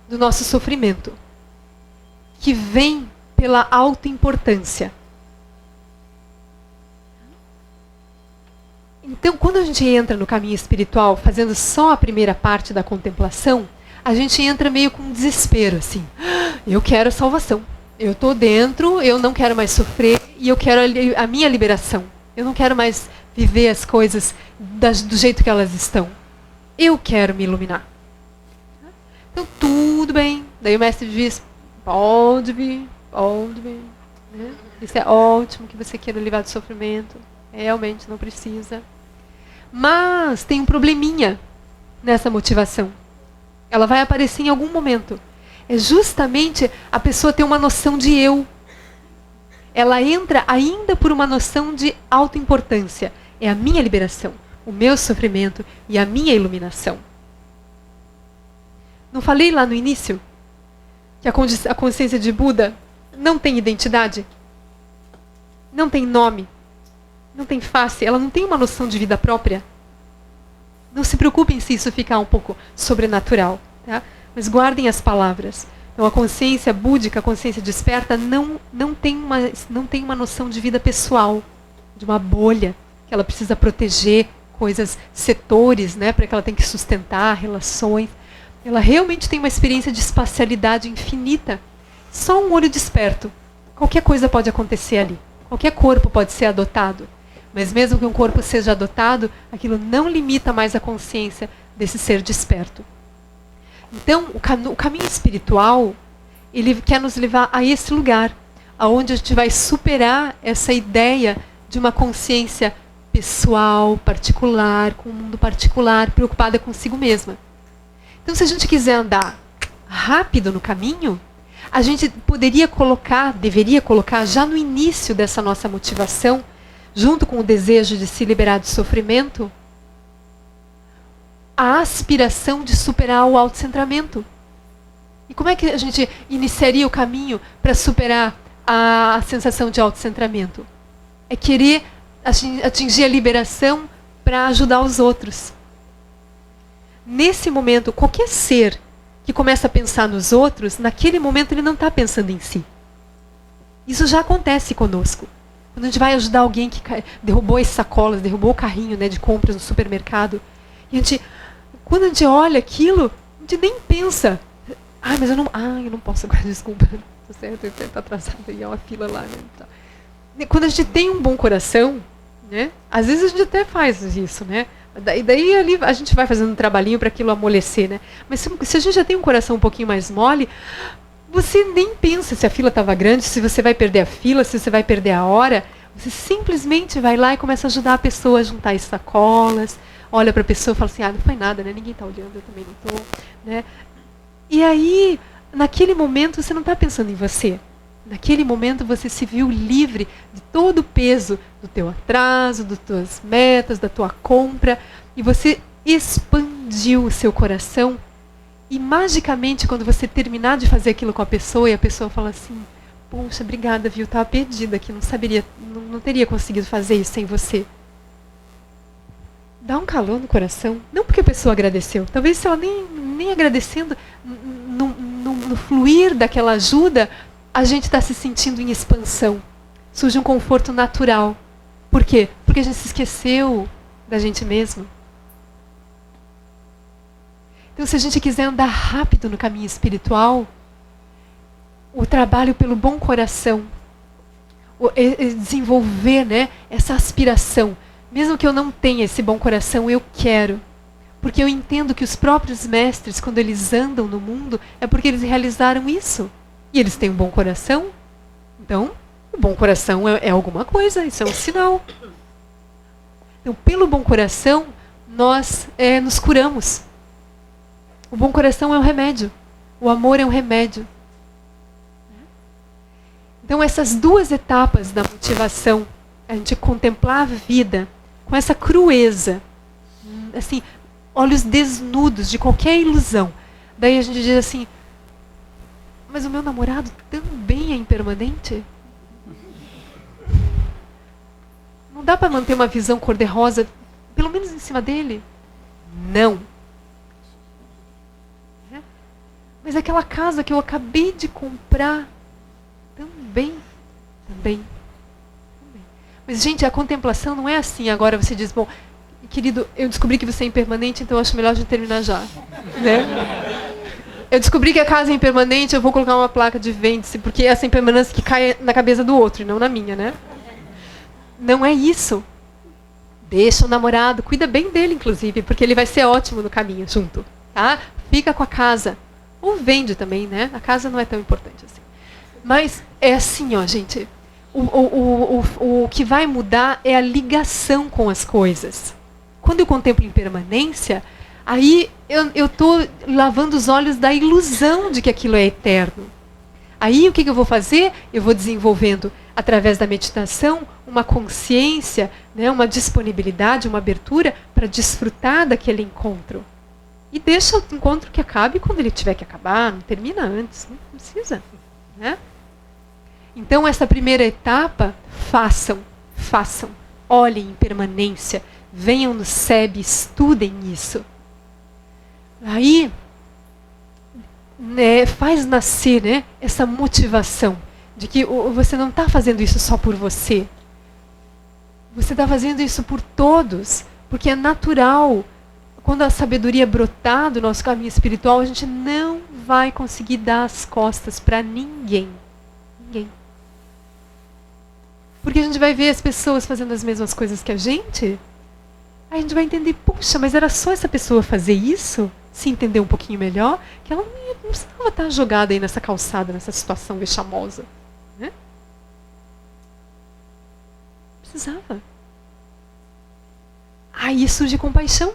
do nosso sofrimento, que vem pela autoimportância. Então, quando a gente entra no caminho espiritual, fazendo só a primeira parte da contemplação, a gente entra meio com desespero, assim. Eu quero salvação. Eu estou dentro, eu não quero mais sofrer e eu quero a minha liberação. Eu não quero mais viver as coisas do jeito que elas estão. Eu quero me iluminar. Então, tudo bem. Daí o mestre diz, pode vir. Né? Isso é ótimo que você queira livrar do sofrimento. Realmente não precisa. Mas tem um probleminha nessa motivação. Ela vai aparecer em algum momento. É justamente a pessoa ter uma noção de eu. Ela entra ainda por uma noção de autoimportância. É a minha liberação, o meu sofrimento e a minha iluminação. Não falei lá no início que a consciência de Buda não tem identidade? Não tem nome? Não tem face? Ela não tem uma noção de vida própria? Não se preocupem se isso ficar um pouco sobrenatural, tá? Mas guardem as palavras. Então, a consciência búdica, a consciência desperta, não tem uma noção de vida pessoal, de uma bolha que ela precisa proteger, coisas, setores, né, para que ela tenha que sustentar, relações. Ela realmente tem uma experiência de espacialidade infinita. Só um olho desperto. Qualquer coisa pode acontecer ali. Qualquer corpo pode ser adotado. Mas mesmo que um corpo seja adotado, aquilo não limita mais a consciência desse ser desperto. Então, o caminho espiritual, ele quer nos levar a esse lugar, aonde a gente vai superar essa ideia de uma consciência pessoal, particular, com um mundo particular, preocupada consigo mesma. Então, se a gente quiser andar rápido no caminho, a gente deveria colocar já no início dessa nossa motivação, junto com o desejo de se liberar do sofrimento, a aspiração de superar o autocentramento. E como é que a gente iniciaria o caminho para superar a sensação de autocentramento? É querer atingir a liberação para ajudar os outros. Nesse momento, qualquer ser que começa a pensar nos outros, naquele momento ele não está pensando em si. Isso já acontece conosco. Quando a gente vai ajudar alguém que derrubou as sacolas, derrubou o carrinho, né, de compras no supermercado, e quando a gente olha aquilo, a gente nem pensa, mas eu não posso agora, desculpa, tá certo, está atrasado aí, há uma fila lá. Né? Quando a gente tem um bom coração, né, às vezes a gente até faz isso, né? Daí ali a gente vai fazendo um trabalhinho para aquilo amolecer, né? Mas se a gente já tem um coração um pouquinho mais mole, você nem pensa se a fila estava grande, se você vai perder a fila, se você vai perder a hora. Você simplesmente vai lá e começa a ajudar a pessoa a juntar as sacolas, olha para a pessoa e fala assim, não foi nada, né? Ninguém está olhando, eu também não estou. Né? E aí, naquele momento, você não está pensando em você. Naquele momento, você se viu livre de todo o peso do teu atraso, das tuas metas, da tua compra, e você expandiu o seu coração. E magicamente, quando você terminar de fazer aquilo com a pessoa e a pessoa fala assim, poxa, obrigada, viu? Estava perdida aqui, não teria conseguido fazer isso sem você. Dá um calor no coração. Não porque a pessoa agradeceu. Talvez se ela nem agradecendo, no fluir daquela ajuda, a gente está se sentindo em expansão. Surge um conforto natural. Por quê? Porque a gente se esqueceu da gente mesmo. Então, se a gente quiser andar rápido no caminho espiritual, o trabalho pelo bom coração, desenvolver, né, essa aspiração. Mesmo que eu não tenha esse bom coração, eu quero. Porque eu entendo que os próprios mestres, quando eles andam no mundo, é porque eles realizaram isso. E eles têm um bom coração. Então, o bom coração é alguma coisa, isso é um sinal. Então, pelo bom coração, nós nos curamos. O bom coração é um remédio. O amor é um remédio. Então, essas duas etapas da motivação, a gente contemplar a vida com essa crueza, assim, olhos desnudos de qualquer ilusão. Daí a gente diz assim, mas o meu namorado também é impermanente? Não dá para manter uma visão cor-de-rosa, pelo menos em cima dele? Não. Mas aquela casa que eu acabei de comprar, também. Mas, gente, a contemplação não é assim. Agora você diz, bom, querido, eu descobri que você é impermanente, então eu acho melhor a gente terminar já. Né? Eu descobri que a casa é impermanente, eu vou colocar uma placa de vende-se, porque essa impermanência que cai na cabeça do outro e não na minha, né? Não é isso. Deixa o namorado, cuida bem dele, inclusive, porque ele vai ser ótimo no caminho junto. Tá? Fica com a casa. Ou vende também, né? A casa não é tão importante assim. Mas é assim, ó, gente. O que vai mudar é a ligação com as coisas. Quando eu contemplo impermanência, aí eu estou lavando os olhos da ilusão de que aquilo é eterno. Aí o que eu vou fazer? Eu vou desenvolvendo, através da meditação, uma consciência, né, uma disponibilidade, uma abertura para desfrutar daquele encontro. E deixa o encontro que acabe quando ele tiver que acabar, não termina antes, não precisa. Né? Então, essa primeira etapa, façam, olhem em permanência, venham no SEB, estudem isso. Aí, né, faz nascer, né, essa motivação de que você não está fazendo isso só por você. Você está fazendo isso por todos, porque é natural. Quando a sabedoria brotar do nosso caminho espiritual, a gente não vai conseguir dar as costas para ninguém. Ninguém. Porque a gente vai ver as pessoas fazendo as mesmas coisas que a gente, aí a gente vai entender, puxa, mas era só essa pessoa fazer isso? Se entender um pouquinho melhor, que ela não precisava estar jogada aí nessa calçada, nessa situação vexamosa. Né? Precisava. Aí surge compaixão.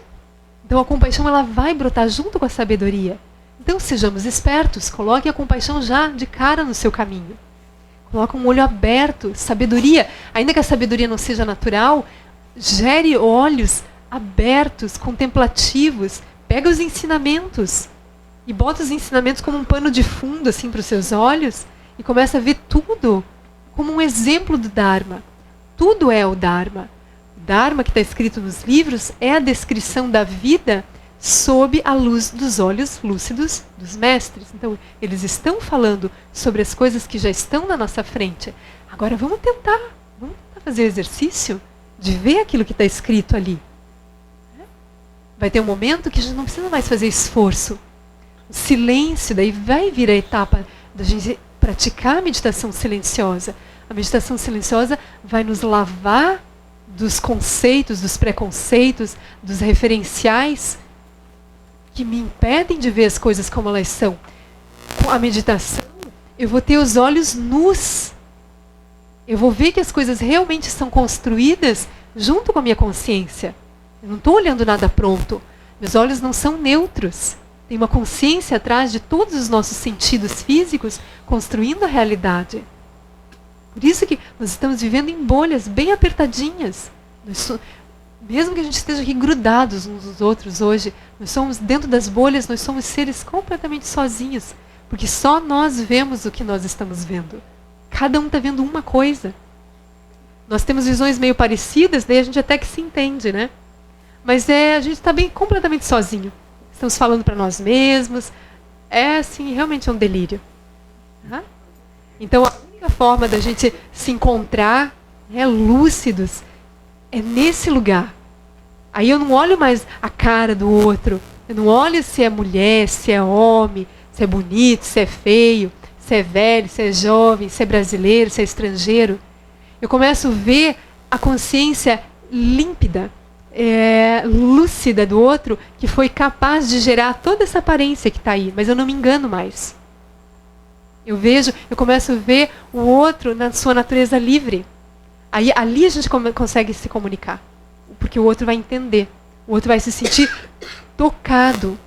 Então a compaixão ela vai brotar junto com a sabedoria. Então sejamos espertos, coloquem a compaixão já de cara no seu caminho. Coloque um olho aberto, sabedoria. Ainda que a sabedoria não seja natural, gere olhos abertos, contemplativos. Pega os ensinamentos e bota os ensinamentos como um pano de fundo assim, para os seus olhos e começa a ver tudo como um exemplo do Dharma. Tudo é o Dharma. O Dharma que está escrito nos livros é a descrição da vida sob a luz dos olhos lúcidos dos mestres. Então, eles estão falando sobre as coisas que já estão na nossa frente. Agora, vamos tentar fazer o exercício de ver aquilo que está escrito ali. Vai ter um momento que a gente não precisa mais fazer esforço. O silêncio, daí vai vir a etapa da gente praticar a meditação silenciosa. A meditação silenciosa vai nos lavar dos conceitos, dos preconceitos, dos referenciais que me impedem de ver as coisas como elas são. Com a meditação, eu vou ter os olhos nus. Eu vou ver que as coisas realmente são construídas junto com a minha consciência. Eu não estou olhando nada pronto. Meus olhos não são neutros. Tem uma consciência atrás de todos os nossos sentidos físicos construindo a realidade. Por isso que nós estamos vivendo em bolhas bem apertadinhas. Mesmo que a gente esteja aqui grudados uns dos outros hoje, nós somos dentro das bolhas, nós somos seres completamente sozinhos. Porque só nós vemos o que nós estamos vendo. Cada um está vendo uma coisa. Nós temos visões meio parecidas, daí a gente até que se entende, né? Mas a gente está bem completamente sozinho. Estamos falando para nós mesmos. É, assim, realmente é um delírio. Tá? Então, a única forma da gente se encontrar, né, lúcidos, é nesse lugar. Aí eu não olho mais a cara do outro. Eu não olho se é mulher, se é homem, se é bonito, se é feio, se é velho, se é jovem, se é brasileiro, se é estrangeiro. Eu começo a ver a consciência límpida, lúcida do outro, que foi capaz de gerar toda essa aparência que está aí, mas eu não me engano mais. Eu começo a ver o outro na sua natureza livre. Aí, ali a gente consegue se comunicar, porque o outro vai entender, o outro vai se sentir tocado.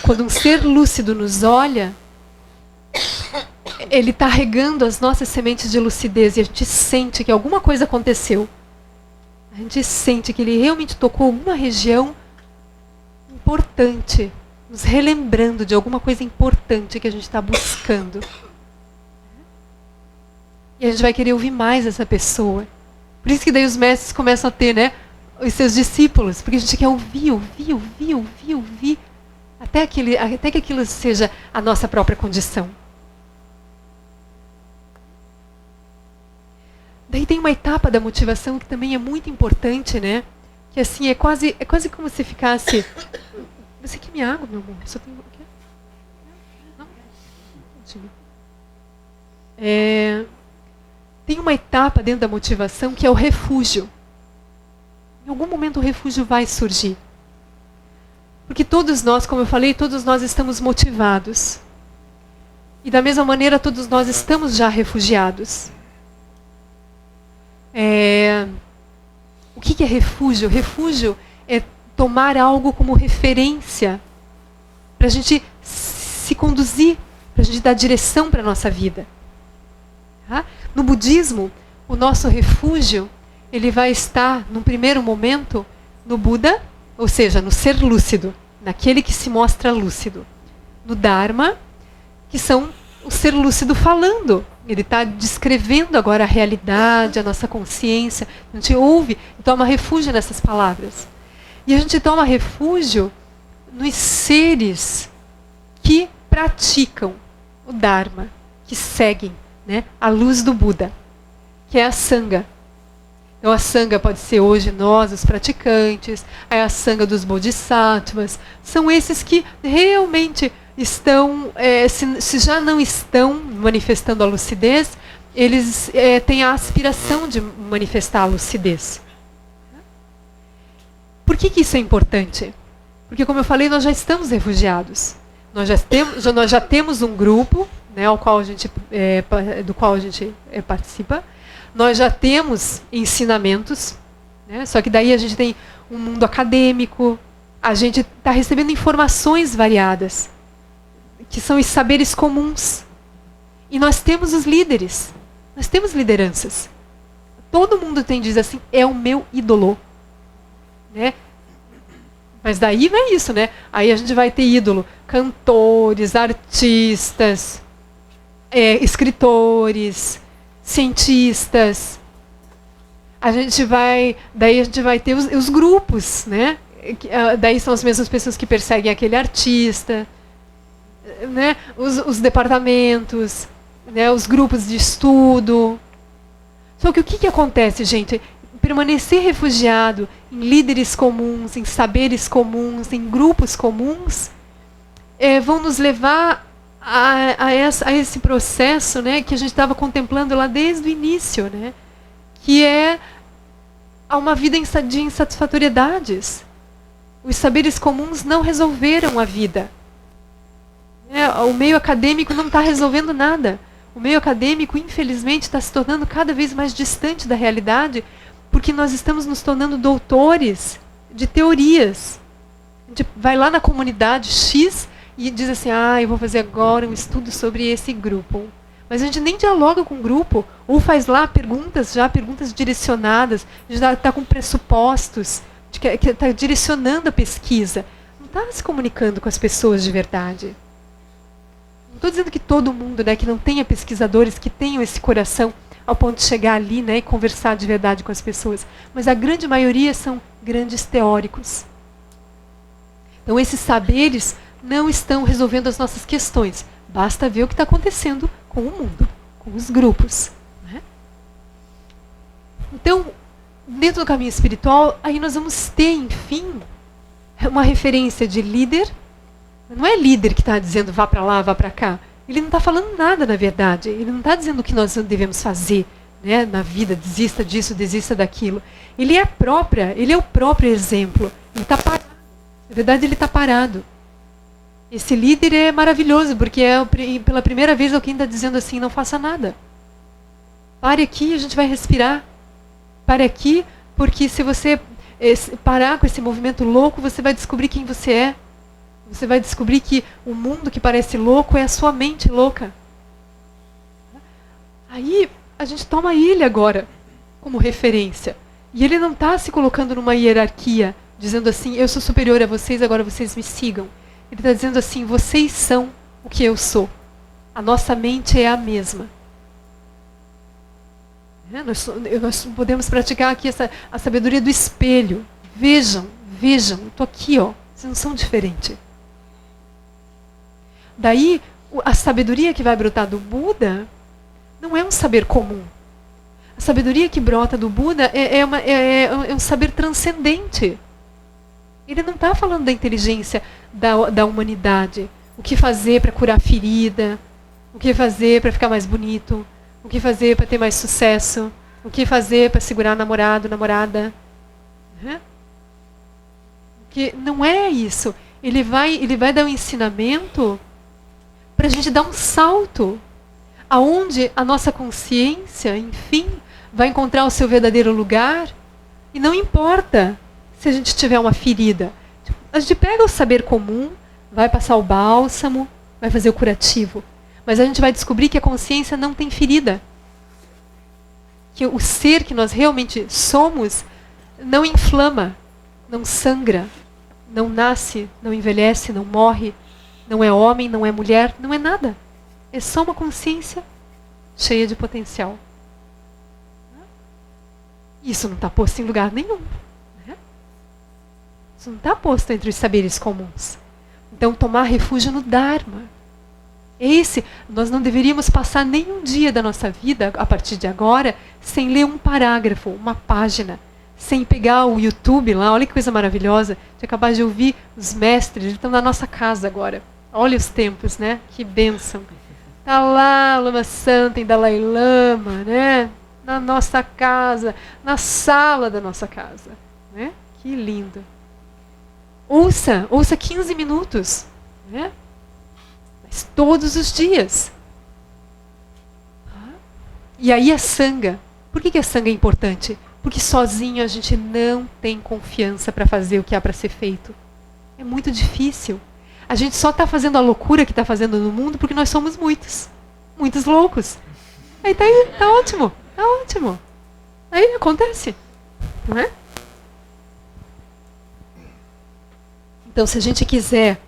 Quando um ser lúcido nos olha, ele está regando as nossas sementes de lucidez e a gente sente que alguma coisa aconteceu. A gente sente que ele realmente tocou alguma região importante, nos relembrando de alguma coisa importante que a gente está buscando. E a gente vai querer ouvir mais essa pessoa. Por isso que daí os mestres começam a ter, né, os seus discípulos, porque a gente quer ouvir, até que aquilo seja a nossa própria condição. Daí tem uma etapa da motivação que também é muito importante, né? Que assim, é quase como se ficasse... Você quer minha água, meu amor? Só tem... Não? Tem uma etapa dentro da motivação que é o refúgio. Em algum momento o refúgio vai surgir. Porque todos nós, como eu falei, todos nós estamos motivados. E da mesma maneira, todos nós estamos já refugiados. O que é refúgio? Refúgio é tomar algo como referência para a gente se conduzir, para a gente dar direção para a nossa vida. Tá? No budismo, o nosso refúgio ele vai estar, num primeiro momento, no Buda, ou seja, no ser lúcido, naquele que se mostra lúcido. No Dharma, que são o ser lúcido falando. Ele está descrevendo agora a realidade, a nossa consciência. A gente ouve e toma refúgio nessas palavras. E a gente toma refúgio nos seres que praticam o Dharma, que seguem, né, a luz do Buda, que é a Sangha. Então a Sangha pode ser hoje nós, os praticantes, a Sangha dos Bodhisattvas. São esses que realmente estão, se já não estão manifestando a lucidez, eles têm a aspiração de manifestar a lucidez. Por que isso é importante? Porque, como eu falei, nós já estamos refugiados. Nós já temos um grupo, né, do qual a gente participa. Nós já temos ensinamentos, né, só que daí a gente tem um mundo acadêmico, a gente está recebendo informações variadas, que são os saberes comuns. E nós temos os líderes, nós temos lideranças. Todo mundo diz assim, é o meu ídolo. Né? Mas daí vem isso, né? Aí a gente vai ter ídolo, cantores, artistas, escritores, cientistas. Daí a gente vai ter os grupos, né? Daí são as mesmas pessoas que perseguem aquele artista, né? Os departamentos, né? Os grupos de estudo. Só que o que acontece, gente? Permanecer refugiado em líderes comuns, em saberes comuns, em grupos comuns, vão nos levar a esse processo, né, que a gente estava contemplando lá desde o início, né, que é a uma vida de insatisfatoriedades. Os saberes comuns não resolveram a vida. O meio acadêmico não está resolvendo nada. O meio acadêmico, infelizmente, está se tornando cada vez mais distante da realidade, porque nós estamos nos tornando doutores de teorias. A gente vai lá na comunidade X e diz assim, eu vou fazer agora um estudo sobre esse grupo. Mas a gente nem dialoga com o grupo, ou faz lá perguntas direcionadas, já está com pressupostos, que está direcionando a pesquisa. Não está se comunicando com as pessoas de verdade. Não estou dizendo que todo mundo, né, que não tenha pesquisadores que tenham esse coração ao ponto de chegar ali, né, e conversar de verdade com as pessoas. Mas a grande maioria são grandes teóricos. Então esses saberes não estão resolvendo as nossas questões. Basta ver o que está acontecendo com o mundo, com os grupos. Né? Então, dentro do caminho espiritual, aí nós vamos ter, enfim, uma referência de líder. Não é líder que está dizendo vá para lá, vá para cá. Ele não está falando nada, na verdade. Ele não está dizendo o que nós devemos fazer. né, na vida, desista disso, desista daquilo. Ele é o próprio exemplo. Ele está parado. Na verdade, ele está parado. Esse líder é maravilhoso, porque pela primeira vez alguém está dizendo assim, não faça nada. Pare aqui, a gente vai respirar. Pare aqui, porque se você parar com esse movimento louco, você vai descobrir quem você é. Você vai descobrir que o mundo que parece louco é a sua mente louca. Aí a gente toma ele agora como referência. E ele não está se colocando numa hierarquia, dizendo assim, eu sou superior a vocês, agora vocês me sigam. Ele está dizendo assim, vocês são o que eu sou. A nossa mente é a mesma. Nós podemos praticar aqui a sabedoria do espelho. Vejam, estou aqui, ó. Vocês não são diferentes. Daí, a sabedoria que vai brotar do Buda não é um saber comum. A sabedoria que brota do Buda é um saber transcendente. Ele não está falando da inteligência da humanidade. O que fazer para curar a ferida, o que fazer para ficar mais bonito, o que fazer para ter mais sucesso, o que fazer para segurar namorado, namorada. Que não é isso. Ele vai dar um ensinamento para a gente dar um salto, aonde a nossa consciência, enfim, vai encontrar o seu verdadeiro lugar, e não importa se a gente tiver uma ferida. A gente pega o saber comum, vai passar o bálsamo, vai fazer o curativo, mas a gente vai descobrir que a consciência não tem ferida. Que o ser que nós realmente somos não inflama, não sangra, não nasce, não envelhece, não morre, não é homem, não é mulher, não é nada. É só uma consciência cheia de potencial. Isso não está posto em lugar nenhum. Né? Isso não está posto entre os saberes comuns. Então, tomar refúgio no Dharma. Nós não deveríamos passar nenhum dia da nossa vida, a partir de agora, sem ler um parágrafo, uma página, sem pegar o YouTube lá. Olha que coisa maravilhosa. De acabar de ouvir os mestres, eles estão na nossa casa agora. Olha os tempos, né? Que bênção. Está lá Lama Santa e Dalai Lama, né? Na nossa casa, na sala da nossa casa. Né? Que lindo. Ouça 15 minutos. Né? Mas todos os dias. E aí a Sangha. Por que a Sangha é importante? Porque sozinho a gente não tem confiança para fazer o que há para ser feito. É muito difícil. A gente só está fazendo a loucura que está fazendo no mundo porque nós somos muitos. Muitos loucos. Aí tá ótimo. Tá ótimo. Aí acontece. Não é? Então, se a gente quiser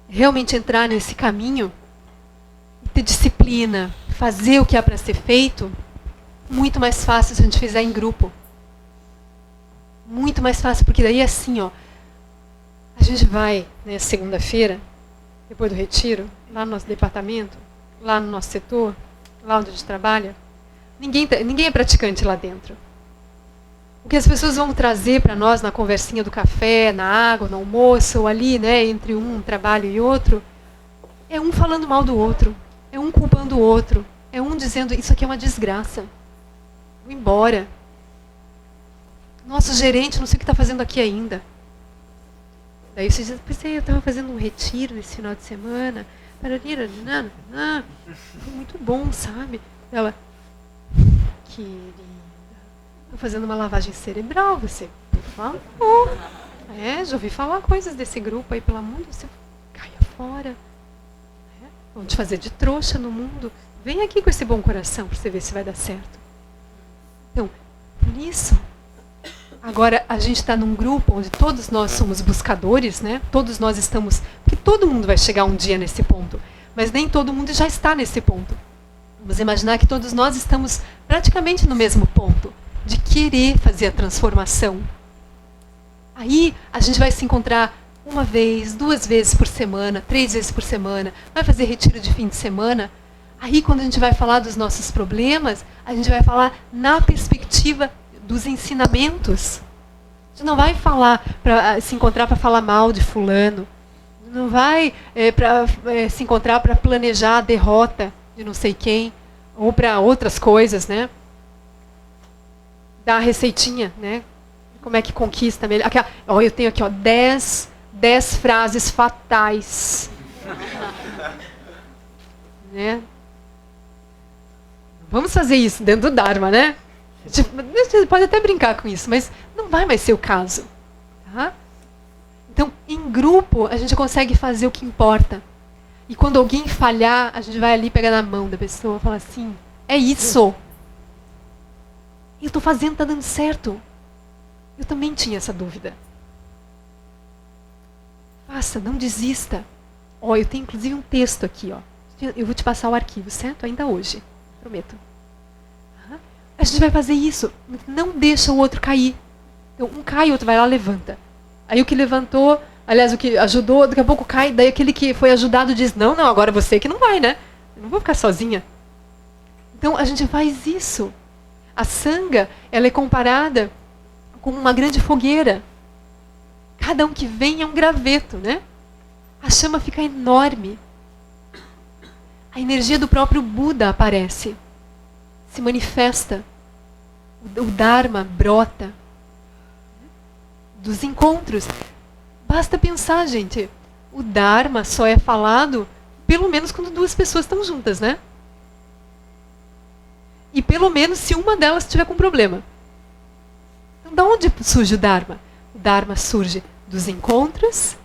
realmente entrar nesse caminho, ter disciplina, fazer o que há para ser feito, muito mais fácil se a gente fizer em grupo. Muito mais fácil, porque daí assim, ó, a gente vai, né, segunda-feira, depois do retiro, lá no nosso departamento, lá no nosso setor, lá onde a gente trabalha, ninguém é praticante lá dentro. O que as pessoas vão trazer para nós na conversinha do café, na água, no almoço, ou ali, né, entre um trabalho e outro, é um falando mal do outro, é um culpando o outro, é um dizendo, isso aqui é uma desgraça, vou embora. Nosso gerente, não sei o que está fazendo aqui ainda. Daí você diz, pois é, eu estava fazendo um retiro nesse final de semana, foi muito bom, sabe? Ela, querida, estou fazendo uma lavagem cerebral, você, por favor. Já ouvi falar coisas desse grupo aí, pelo mundo, você caia fora. Vão te fazer de trouxa no mundo. Vem aqui com esse bom coração para você ver se vai dar certo. Então, nisso. Agora, a gente está num grupo onde todos nós somos buscadores, né? Todos nós estamos... Porque todo mundo vai chegar um dia nesse ponto. Mas nem todo mundo já está nesse ponto. Vamos imaginar que todos nós estamos praticamente no mesmo ponto. De querer fazer a transformação. Aí, a gente vai se encontrar 1 vez, 2 vezes por semana, 3 vezes por semana. Vai fazer retiro de fim de semana. Aí, quando a gente vai falar dos nossos problemas, a gente vai falar na perspectiva dos ensinamentos. A gente não vai falar se encontrar para falar mal de fulano. Não vai se encontrar para planejar a derrota de não sei quem, ou para outras coisas, né? dar a receitinha, né? Como é que conquista melhor. Aqui, ó, eu tenho aqui, ó, 10 frases fatais. Né? Vamos fazer isso dentro do Dharma, né? Você pode até brincar com isso, mas não vai mais ser o caso. Tá? Então, em grupo, a gente consegue fazer o que importa. E quando alguém falhar, a gente vai ali pegar na mão da pessoa e falar assim, é isso. Eu estou fazendo, está dando certo. Eu também tinha essa dúvida. Faça, não desista. Ó, eu tenho inclusive um texto aqui, ó. Eu vou te passar o arquivo, certo? Ainda hoje. Prometo. A gente vai fazer isso. Não deixa o outro cair. Então, um cai, o outro vai lá, levanta. Aí o que levantou, aliás, o que ajudou, daqui a pouco cai, daí aquele que foi ajudado diz, não, agora você que não vai, né? Eu não vou ficar sozinha. Então, a gente faz isso. A sanga, ela é comparada com uma grande fogueira. Cada um que vem é um graveto, né? A chama fica enorme. A energia do próprio Buda aparece, se manifesta. O Dharma brota. Dos encontros. Basta pensar, gente. O Dharma só é falado pelo menos quando duas pessoas estão juntas, né? E pelo menos se uma delas estiver com problema. Então, de onde surge o Dharma? O Dharma surge dos encontros,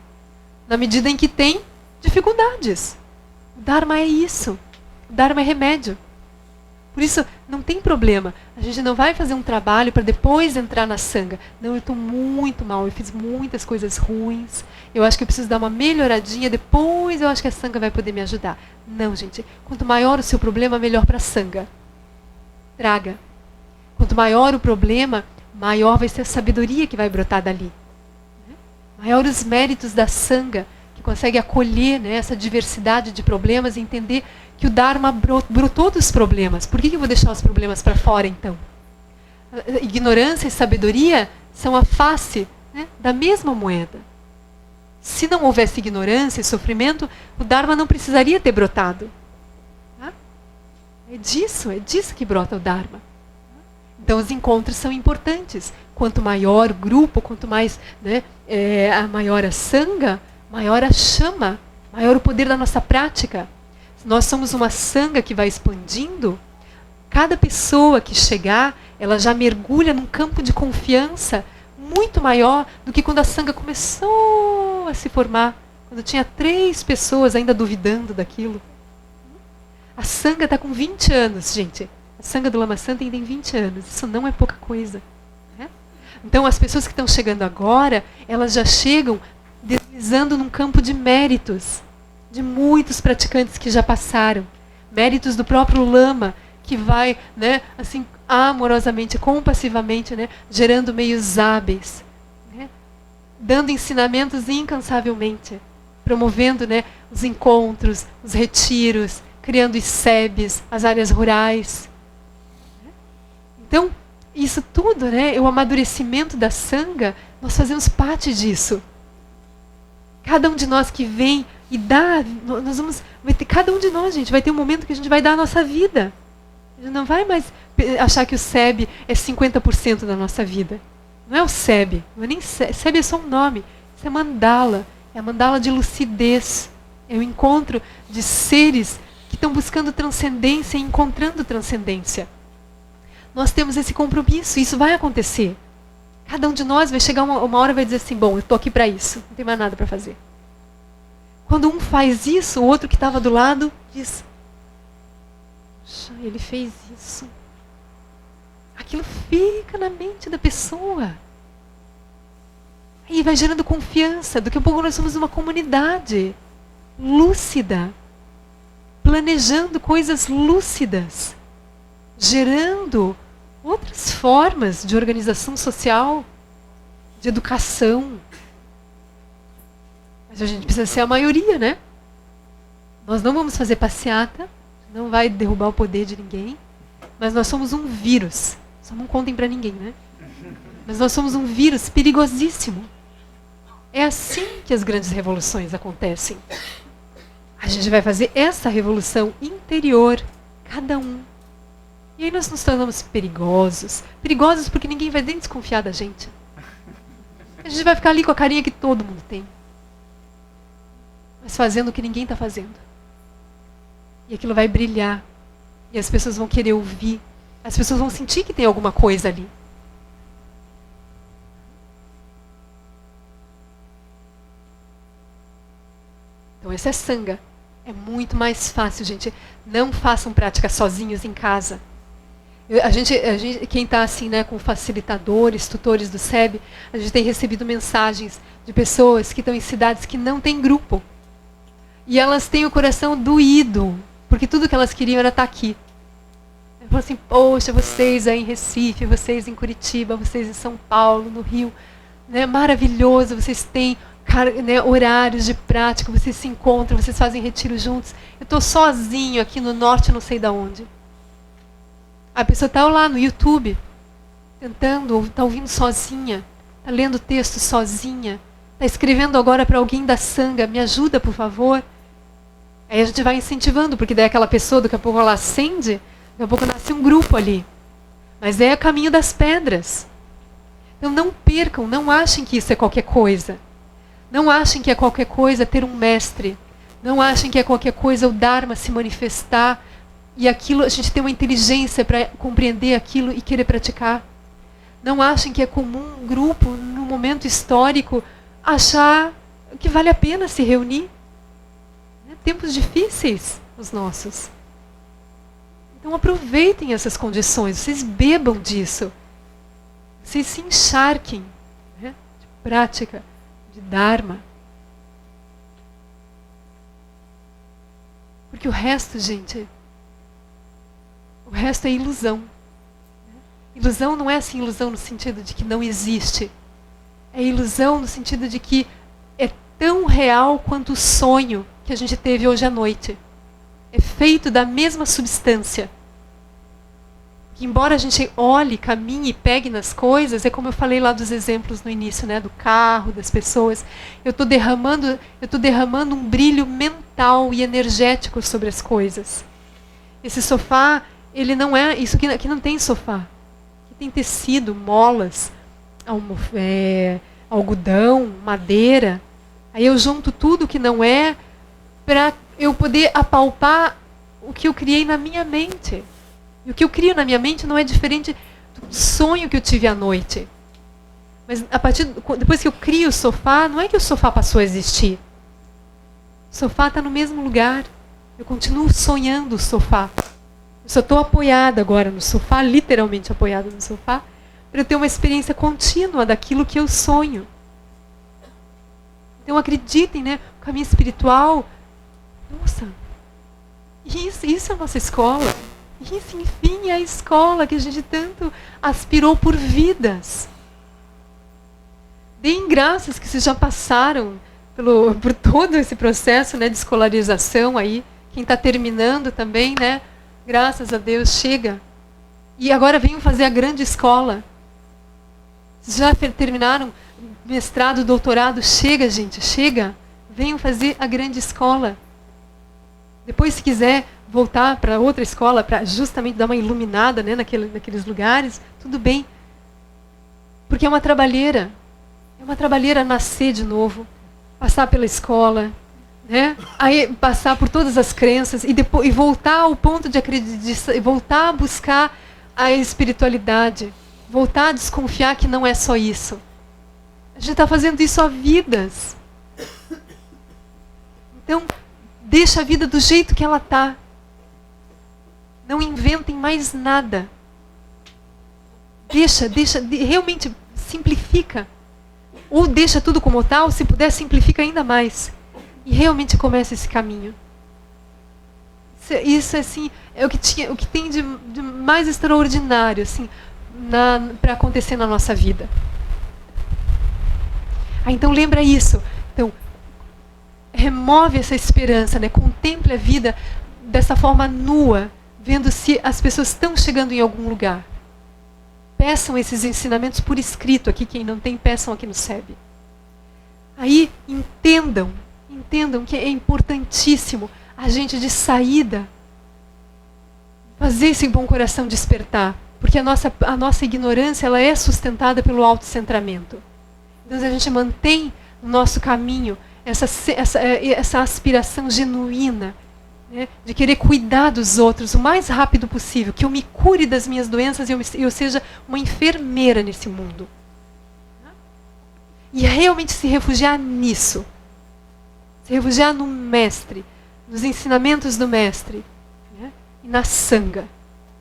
na medida em que tem dificuldades. O Dharma é isso. O Dharma é remédio. Por isso, não tem problema. A gente não vai fazer um trabalho para depois entrar na sanga. Não, eu estou muito mal, eu fiz muitas coisas ruins. Eu acho que eu preciso dar uma melhoradinha, depois eu acho que a sanga vai poder me ajudar. Não, gente. Quanto maior o seu problema, melhor para a sanga. Traga. Quanto maior o problema, maior vai ser a sabedoria que vai brotar dali. Maior os méritos da sanga, que consegue acolher, né, essa diversidade de problemas e entender que o Dharma brotou dos problemas. Por que eu vou deixar os problemas para fora, então? Ignorância e sabedoria são a face, né, da mesma moeda. Se não houvesse ignorância e sofrimento, o Dharma não precisaria ter brotado. Tá? É disso que brota o Dharma. Então, os encontros são importantes. Quanto maior o grupo, quanto mais, né, maior a sanga, maior a chama, maior o poder da nossa prática. Nós somos uma sanga que vai expandindo. Cada pessoa que chegar, ela já mergulha num campo de confiança muito maior do que quando a sanga começou a se formar. Quando tinha 3 pessoas ainda duvidando daquilo. A sanga está com 20 anos, gente. A sanga do Lama Santa ainda tem 20 anos. Isso não é pouca coisa. Né? Então, as pessoas que estão chegando agora, elas já chegam deslizando num campo de méritos. De muitos praticantes que já passaram. Méritos do próprio Lama, que vai, né, assim, amorosamente, compassivamente, né, gerando meios hábeis. Né, dando ensinamentos incansavelmente. Promovendo, né, os encontros, os retiros, criando os SEBs, as áreas rurais. Então, isso tudo, né, o amadurecimento da sanga, nós fazemos parte disso. Cada um de nós que vem e dá, cada um de nós, gente, vai ter um momento que a gente vai dar a nossa vida. A gente não vai mais achar que o SEB é 50% da nossa vida. Não é o SEB, não é nem SEB é só um nome. Isso é mandala, é a mandala de lucidez. É o encontro de seres que estão buscando transcendência e encontrando transcendência. Nós temos esse compromisso, isso vai acontecer. Cada um de nós vai chegar uma hora e vai dizer assim, bom, eu estou aqui para isso, não tem mais nada para fazer. Quando um faz isso, o outro que estava do lado diz, ele fez isso. Aquilo fica na mente da pessoa. Aí vai gerando confiança. Daqui a pouco nós somos uma comunidade lúcida, planejando coisas lúcidas, gerando outras formas de organização social, de educação. Mas a gente precisa ser a maioria, né? Nós não vamos fazer passeata, não vai derrubar o poder de ninguém, mas nós somos um vírus. Só não contem para ninguém, né? Mas nós somos um vírus perigosíssimo. É assim que as grandes revoluções acontecem. A gente vai fazer essa revolução interior, cada um. E aí nós nos tornamos perigosos. Perigosos porque ninguém vai nem desconfiar da gente. A gente vai ficar ali com a carinha que todo mundo tem. Mas fazendo o que ninguém está fazendo. E aquilo vai brilhar. E as pessoas vão querer ouvir. As pessoas vão sentir que tem alguma coisa ali. Então essa é sanga. É muito mais fácil, gente. Não façam prática sozinhos em casa. A gente, quem está assim, né, com facilitadores, tutores do SEB, a gente tem recebido mensagens de pessoas que estão em cidades que não têm grupo. E elas têm o coração doído, porque tudo que elas queriam era estar aqui. Falam assim, poxa, vocês aí em Recife, vocês em Curitiba, vocês em São Paulo, no Rio, né, maravilhoso, vocês têm né, horários de prática, vocês se encontram, vocês fazem retiro juntos. Eu estou sozinho aqui no norte, não sei de onde. A pessoa está lá no YouTube, tentando, está ouvindo sozinha, está lendo texto sozinha, está escrevendo agora para alguém da sanga, me ajuda, por favor. Aí a gente vai incentivando, porque daí aquela pessoa, daqui a pouco ela acende, daqui a pouco nasce um grupo ali. Mas é o caminho das pedras. Então não percam, não achem que isso é qualquer coisa. Não achem que é qualquer coisa ter um mestre. Não achem que é qualquer coisa o Dharma se manifestar e aquilo, a gente tem uma inteligência para compreender aquilo e querer praticar. Não achem que é comum um grupo, num momento histórico, achar que vale a pena se reunir. Tempos difíceis, os nossos. Então aproveitem essas condições, vocês bebam disso. Vocês se encharquem, né, de prática, de Dharma. Porque o resto, gente, o resto é ilusão. Ilusão não é assim ilusão no sentido de que não existe. É ilusão no sentido de que é tão real quanto o sonho que a gente teve hoje à noite. É feito da mesma substância. Que embora a gente olhe, caminhe e pegue nas coisas, é como eu falei lá dos exemplos no início, né, do carro, das pessoas. Eu estou derramando um brilho mental e energético sobre as coisas. Esse sofá, ele não é, isso aqui não tem sofá. Aqui tem tecido, molas, algodão, madeira. Aí eu junto tudo que não é para eu poder apalpar o que eu criei na minha mente. E o que eu crio na minha mente não é diferente do sonho que eu tive à noite. Mas depois que eu crio o sofá, não é que o sofá passou a existir. O sofá está no mesmo lugar. Eu continuo sonhando o sofá. Eu só estou apoiada agora no sofá, literalmente apoiada no sofá, para eu ter uma experiência contínua daquilo que eu sonho. Então acreditem, né? O caminho espiritual, nossa, isso é a nossa escola. Isso, enfim, é a escola que a gente tanto aspirou por vidas. Deem graças que vocês já passaram por todo esse processo, né, de escolarização aí. Quem está terminando também, né? Graças a Deus, chega. E agora venham fazer a grande escola. Vocês já terminaram mestrado, doutorado? Chega, gente, chega. Venham fazer a grande escola. Depois, se quiser voltar para outra escola, para justamente dar uma iluminada, né, naqueles lugares, tudo bem. Porque é uma trabalheira. É uma trabalheira nascer de novo, passar pela escola, né? Aí passar por todas as crenças e depois voltar ao ponto de acreditar, voltar a buscar a espiritualidade, voltar a desconfiar que não é só isso. A gente está fazendo isso há vidas. Então, deixa a vida do jeito que ela está. Não inventem mais nada. Realmente simplifica. Ou deixa tudo como tal, se puder, simplifica ainda mais. E realmente começa esse caminho. Isso assim, é o que tem de mais extraordinário assim, para acontecer na nossa vida. Então lembra isso. Então, remove essa esperança, né? Contemple a vida dessa forma nua, vendo se as pessoas estão chegando em algum lugar. Peçam esses ensinamentos por escrito aqui, quem não tem, peçam aqui no SEB. Aí entendam que é importantíssimo a gente de saída fazer esse bom coração despertar. Porque a nossa ignorância, ela é sustentada pelo autocentramento. Então, a gente mantém no nosso caminho essa aspiração genuína, né, de querer cuidar dos outros o mais rápido possível, que eu me cure das minhas doenças e eu seja uma enfermeira nesse mundo. E realmente se refugiar nisso. Se refugiar no mestre, nos ensinamentos do mestre, né, e na sanga.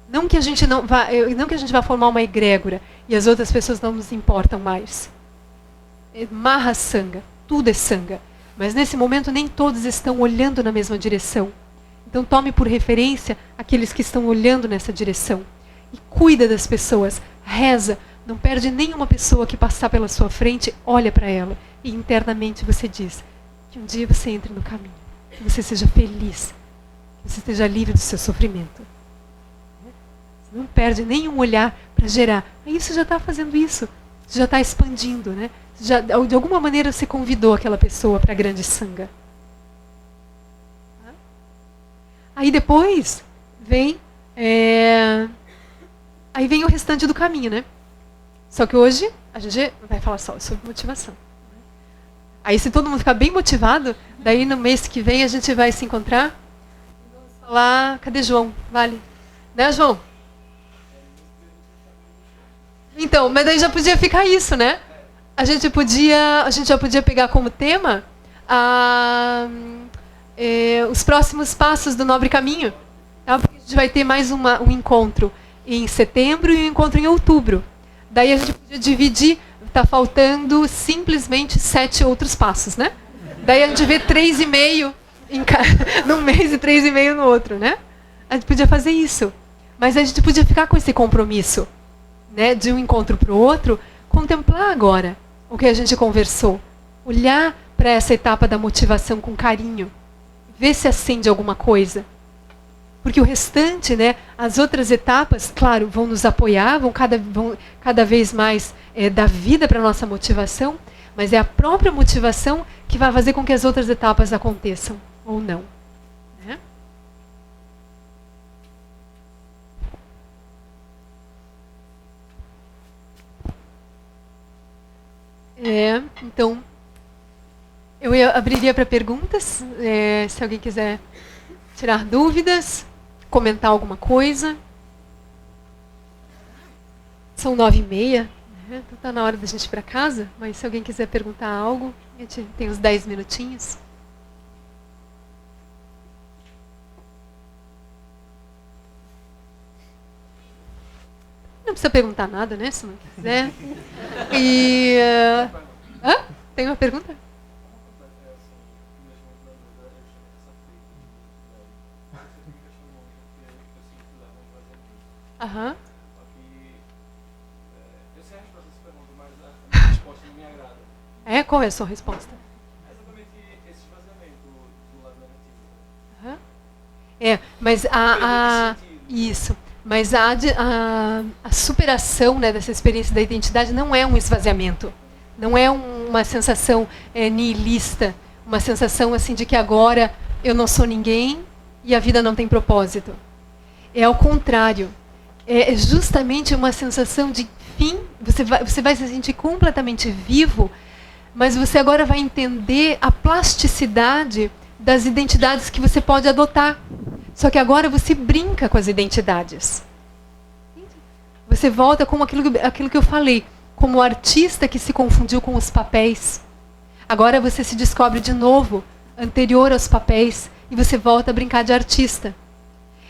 Não que a gente vá formar uma egrégora e as outras pessoas não nos importam mais. Maha sanga, tudo é sanga. Mas nesse momento nem todos estão olhando na mesma direção. Então tome por referência aqueles que estão olhando nessa direção. E cuida das pessoas, reza. Não perde nenhuma pessoa que passar pela sua frente, olha para ela. E internamente você diz que um dia você entre no caminho. Que você seja feliz. Que você esteja livre do seu sofrimento. Você não perde nenhum olhar para gerar. Aí você já está fazendo isso. Você já está expandindo, né? Já, de alguma maneira você convidou aquela pessoa para a grande sanga. Aí depois vem aí vem o restante do caminho, né? Só que hoje a gente vai falar só sobre motivação. Aí se todo mundo ficar bem motivado, daí no mês que vem a gente vai se encontrar e vamos falar, cadê João? Vale? Né, João? Então, mas daí já podia ficar isso, né? A gente já podia pegar como tema os próximos passos do Nobre Caminho. Tá? Porque a gente vai ter mais um encontro em setembro e um encontro em outubro. Daí a gente podia dividir, está faltando simplesmente 7 outros passos, né? Daí a gente vê 3,5 num mês e 3,5 no outro, né? A gente podia fazer isso. Mas a gente podia ficar com esse compromisso, né, de um encontro para o outro, contemplar agora o que a gente conversou. Olhar para essa etapa da motivação com carinho. Ver se acende alguma coisa. Porque o restante, né, as outras etapas, claro, vão nos apoiar, vão cada vez mais dar vida para a nossa motivação, mas é a própria motivação que vai fazer com que as outras etapas aconteçam, ou não. Né? Então, eu abriria para perguntas, se alguém quiser tirar dúvidas, comentar alguma coisa. São 9h30, né? Então está na hora da gente ir para casa, mas se alguém quiser perguntar algo, a gente tem uns 10 minutinhos. Não precisa perguntar nada, né, se não quiser. E... Tem uma pergunta? Aham. Eu sei a resposta dessa pergunta, mas a minha resposta não me agrada. Qual é a sua resposta? É exatamente esse esvaziamento do lado negativo. Mas isso. Mas a superação, né, dessa experiência da identidade não é um esvaziamento. Não é uma sensação nihilista. Uma sensação assim de que agora eu não sou ninguém e a vida não tem propósito. É ao contrário. É justamente uma sensação de fim. Você vai se sentir completamente vivo, mas você agora vai entender a plasticidade das identidades que você pode adotar. Só que agora você brinca com as identidades. Você volta como aquilo que eu falei, como o artista que se confundiu com os papéis. Agora você se descobre de novo, anterior aos papéis, e você volta a brincar de artista.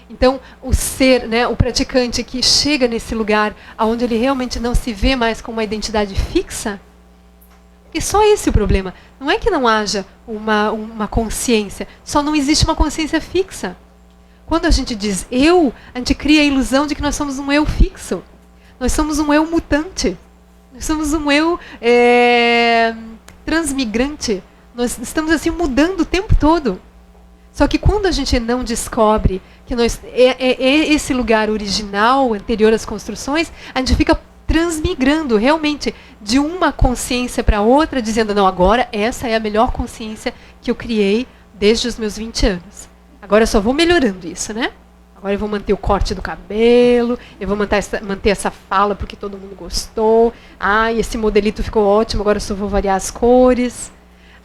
Então, o ser, né, o praticante que chega nesse lugar onde ele realmente não se vê mais com uma identidade fixa, e só esse é o problema. Não é que não haja uma consciência, só não existe uma consciência fixa. Quando a gente diz eu, a gente cria a ilusão de que nós somos um eu fixo. Nós somos um eu mutante. Nós somos um eu transmigrante. Nós estamos assim mudando o tempo todo. Só que quando a gente não descobre que esse lugar original, anterior às construções, a gente fica transmigrando realmente de uma consciência para outra, dizendo, não, agora essa é a melhor consciência que eu criei desde os meus 20 anos. Agora eu só vou melhorando isso, né? Agora eu vou manter o corte do cabelo, eu vou manter essa fala porque todo mundo gostou. Ah, esse modelito ficou ótimo, agora eu só vou variar as cores.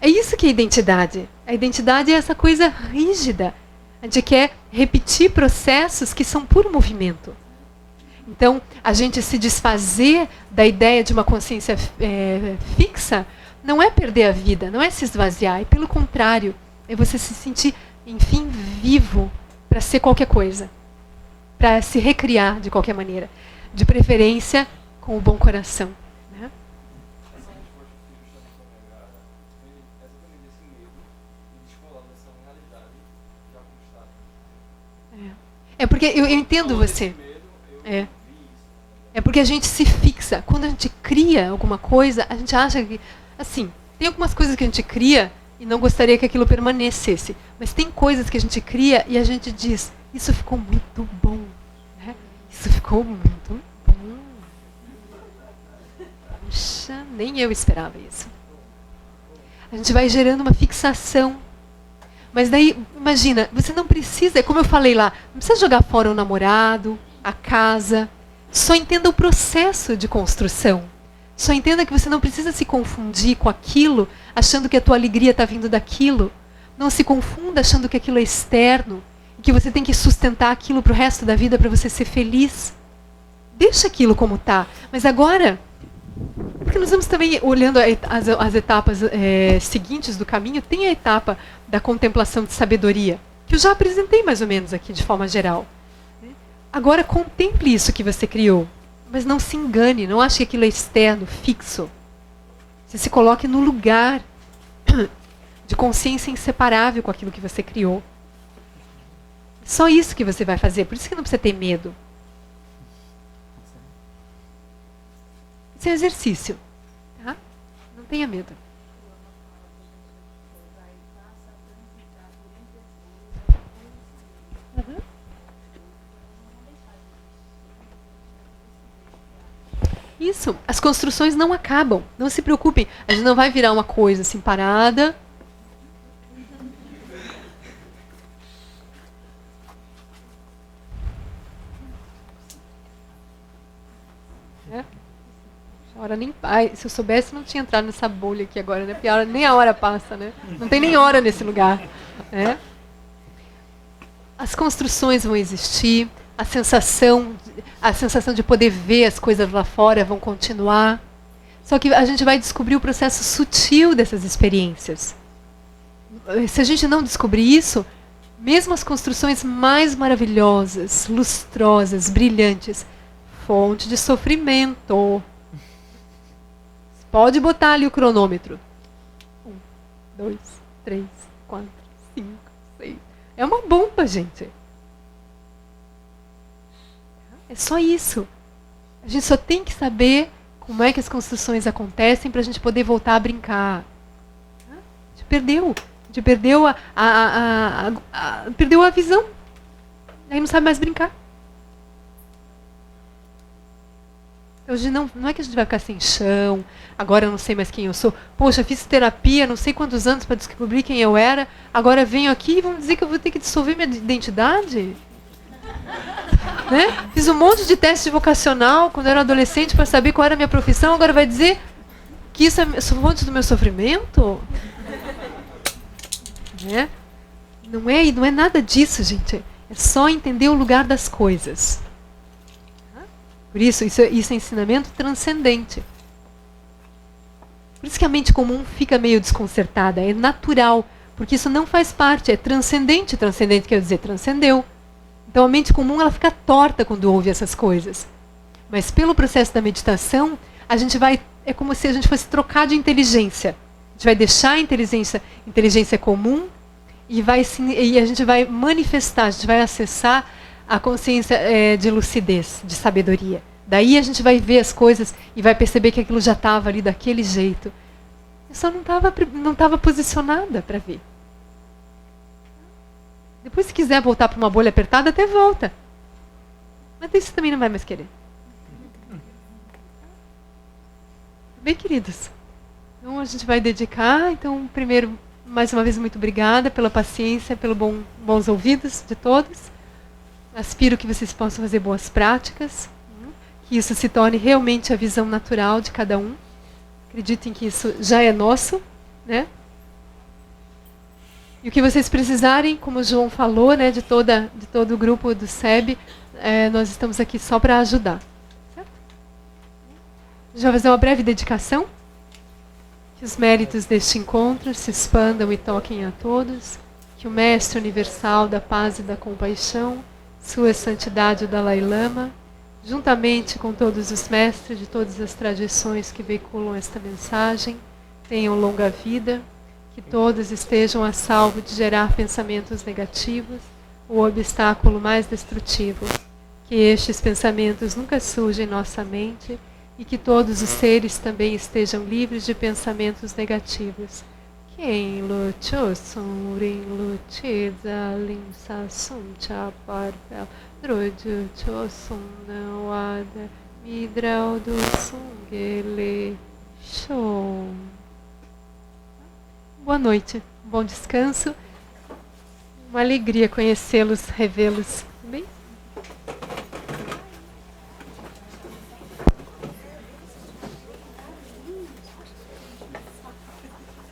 É isso que é identidade. A identidade é essa coisa rígida. A gente quer repetir processos que são puro movimento. Então, a gente se desfazer da ideia de uma consciência fixa não é perder a vida, não é se esvaziar. É pelo contrário, é você se sentir, enfim, vivo para ser qualquer coisa. Para se recriar de qualquer maneira. De preferência, com o bom coração. Né? É porque eu entendo você. É porque a gente se fixa. Quando a gente cria alguma coisa, a gente acha que... Assim, tem algumas coisas que a gente cria e não gostaria que aquilo permanecesse. Mas tem coisas que a gente cria e a gente diz, isso ficou muito bom. Né? Isso ficou muito bom. Puxa, nem eu esperava isso. A gente vai gerando uma fixação. Mas daí, imagina, você não precisa, como eu falei lá, não precisa jogar fora o namorado, a casa. Só entenda o processo de construção. Só entenda que você não precisa se confundir com aquilo, achando que a tua alegria está vindo daquilo. Não se confunda achando que aquilo é externo e que você tem que sustentar aquilo para o resto da vida para você ser feliz. Deixa aquilo como está. Mas agora, porque nós vamos também, olhando as etapas seguintes do caminho, tem a etapa da contemplação de sabedoria, que eu já apresentei mais ou menos aqui de forma geral. Agora contemple isso que você criou, mas não se engane, não ache que aquilo é externo, fixo. Você se coloque no lugar de consciência inseparável com aquilo que você criou. Só isso que você vai fazer, por isso que não precisa ter medo. Isso é exercício. Tá? Não tenha medo. Uhum. Isso, as construções não acabam, não se preocupem, a gente não vai virar uma coisa assim parada. A hora nem, se eu soubesse, não tinha entrado nessa bolha aqui agora, né? Porque nem a hora passa, né? Não tem nem hora nesse lugar. Né? As construções vão existir, a sensação de poder ver as coisas lá fora vão continuar. Só que a gente vai descobrir o processo sutil dessas experiências. Se a gente não descobrir isso, mesmo as construções mais maravilhosas, lustrosas, brilhantes, fonte de sofrimento. Pode botar ali o cronômetro. 1, 2, 3, 4, 5, 6. É uma bomba, gente. É só isso. A gente só tem que saber como é que as construções acontecem para a gente poder voltar a brincar. A gente perdeu. A gente perdeu perdeu a visão. Aí não sabe mais brincar. Hoje não é que a gente vai ficar sem chão, agora eu não sei mais quem eu sou. Poxa, fiz terapia, não sei quantos anos para descobrir quem eu era, agora venho aqui e vão dizer que eu vou ter que dissolver minha identidade? Né? Fiz um monte de teste vocacional quando eu era adolescente para saber qual era a minha profissão, agora vai dizer que isso é fonte do meu sofrimento? Né? Não é nada disso, gente. É só entender o lugar das coisas. Por isso é ensinamento transcendente. Por isso que a mente comum fica meio desconcertada. É natural, porque isso não faz parte, é transcendente. Transcendente quer dizer transcendeu. Então a mente comum ela fica torta quando ouve essas coisas. Mas pelo processo da meditação, a gente vai, é como se a gente fosse trocar de inteligência. A gente vai deixar a inteligência comum e a gente vai manifestar, a gente vai acessar a consciência de lucidez, de sabedoria. Daí a gente vai ver as coisas e vai perceber que aquilo já estava ali daquele jeito. Eu só não estava posicionada para ver. Depois, se quiser voltar para uma bolha apertada, até volta. Mas isso também não vai mais querer. Bem, queridos. Então a gente vai dedicar. Então, primeiro, mais uma vez, muito obrigada pela paciência, pelos bons ouvidos de todos. Aspiro que vocês possam fazer boas práticas, que isso se torne realmente a visão natural de cada um. Acreditem que isso já é nosso, né? E o que vocês precisarem, como o João falou, né, de todo o grupo do SEB, nós estamos aqui só para ajudar. Certo? Já vou fazer uma breve dedicação. Que os méritos deste encontro se expandam e toquem a todos. Que o Mestre Universal da Paz e da Compaixão, Sua Santidade o Dalai Lama, juntamente com todos os mestres de todas as tradições que veiculam esta mensagem, tenham longa vida, que todos estejam a salvo de gerar pensamentos negativos, o obstáculo mais destrutivo, que estes pensamentos nunca surjam em nossa mente e que todos os seres também estejam livres de pensamentos negativos. Quem lutou Surin Lutiza Limsa Suncha Parpel Droju Chosun Nawada Midrau do Sungele Show. Boa noite, bom descanso. Uma alegria conhecê-los, revê-los.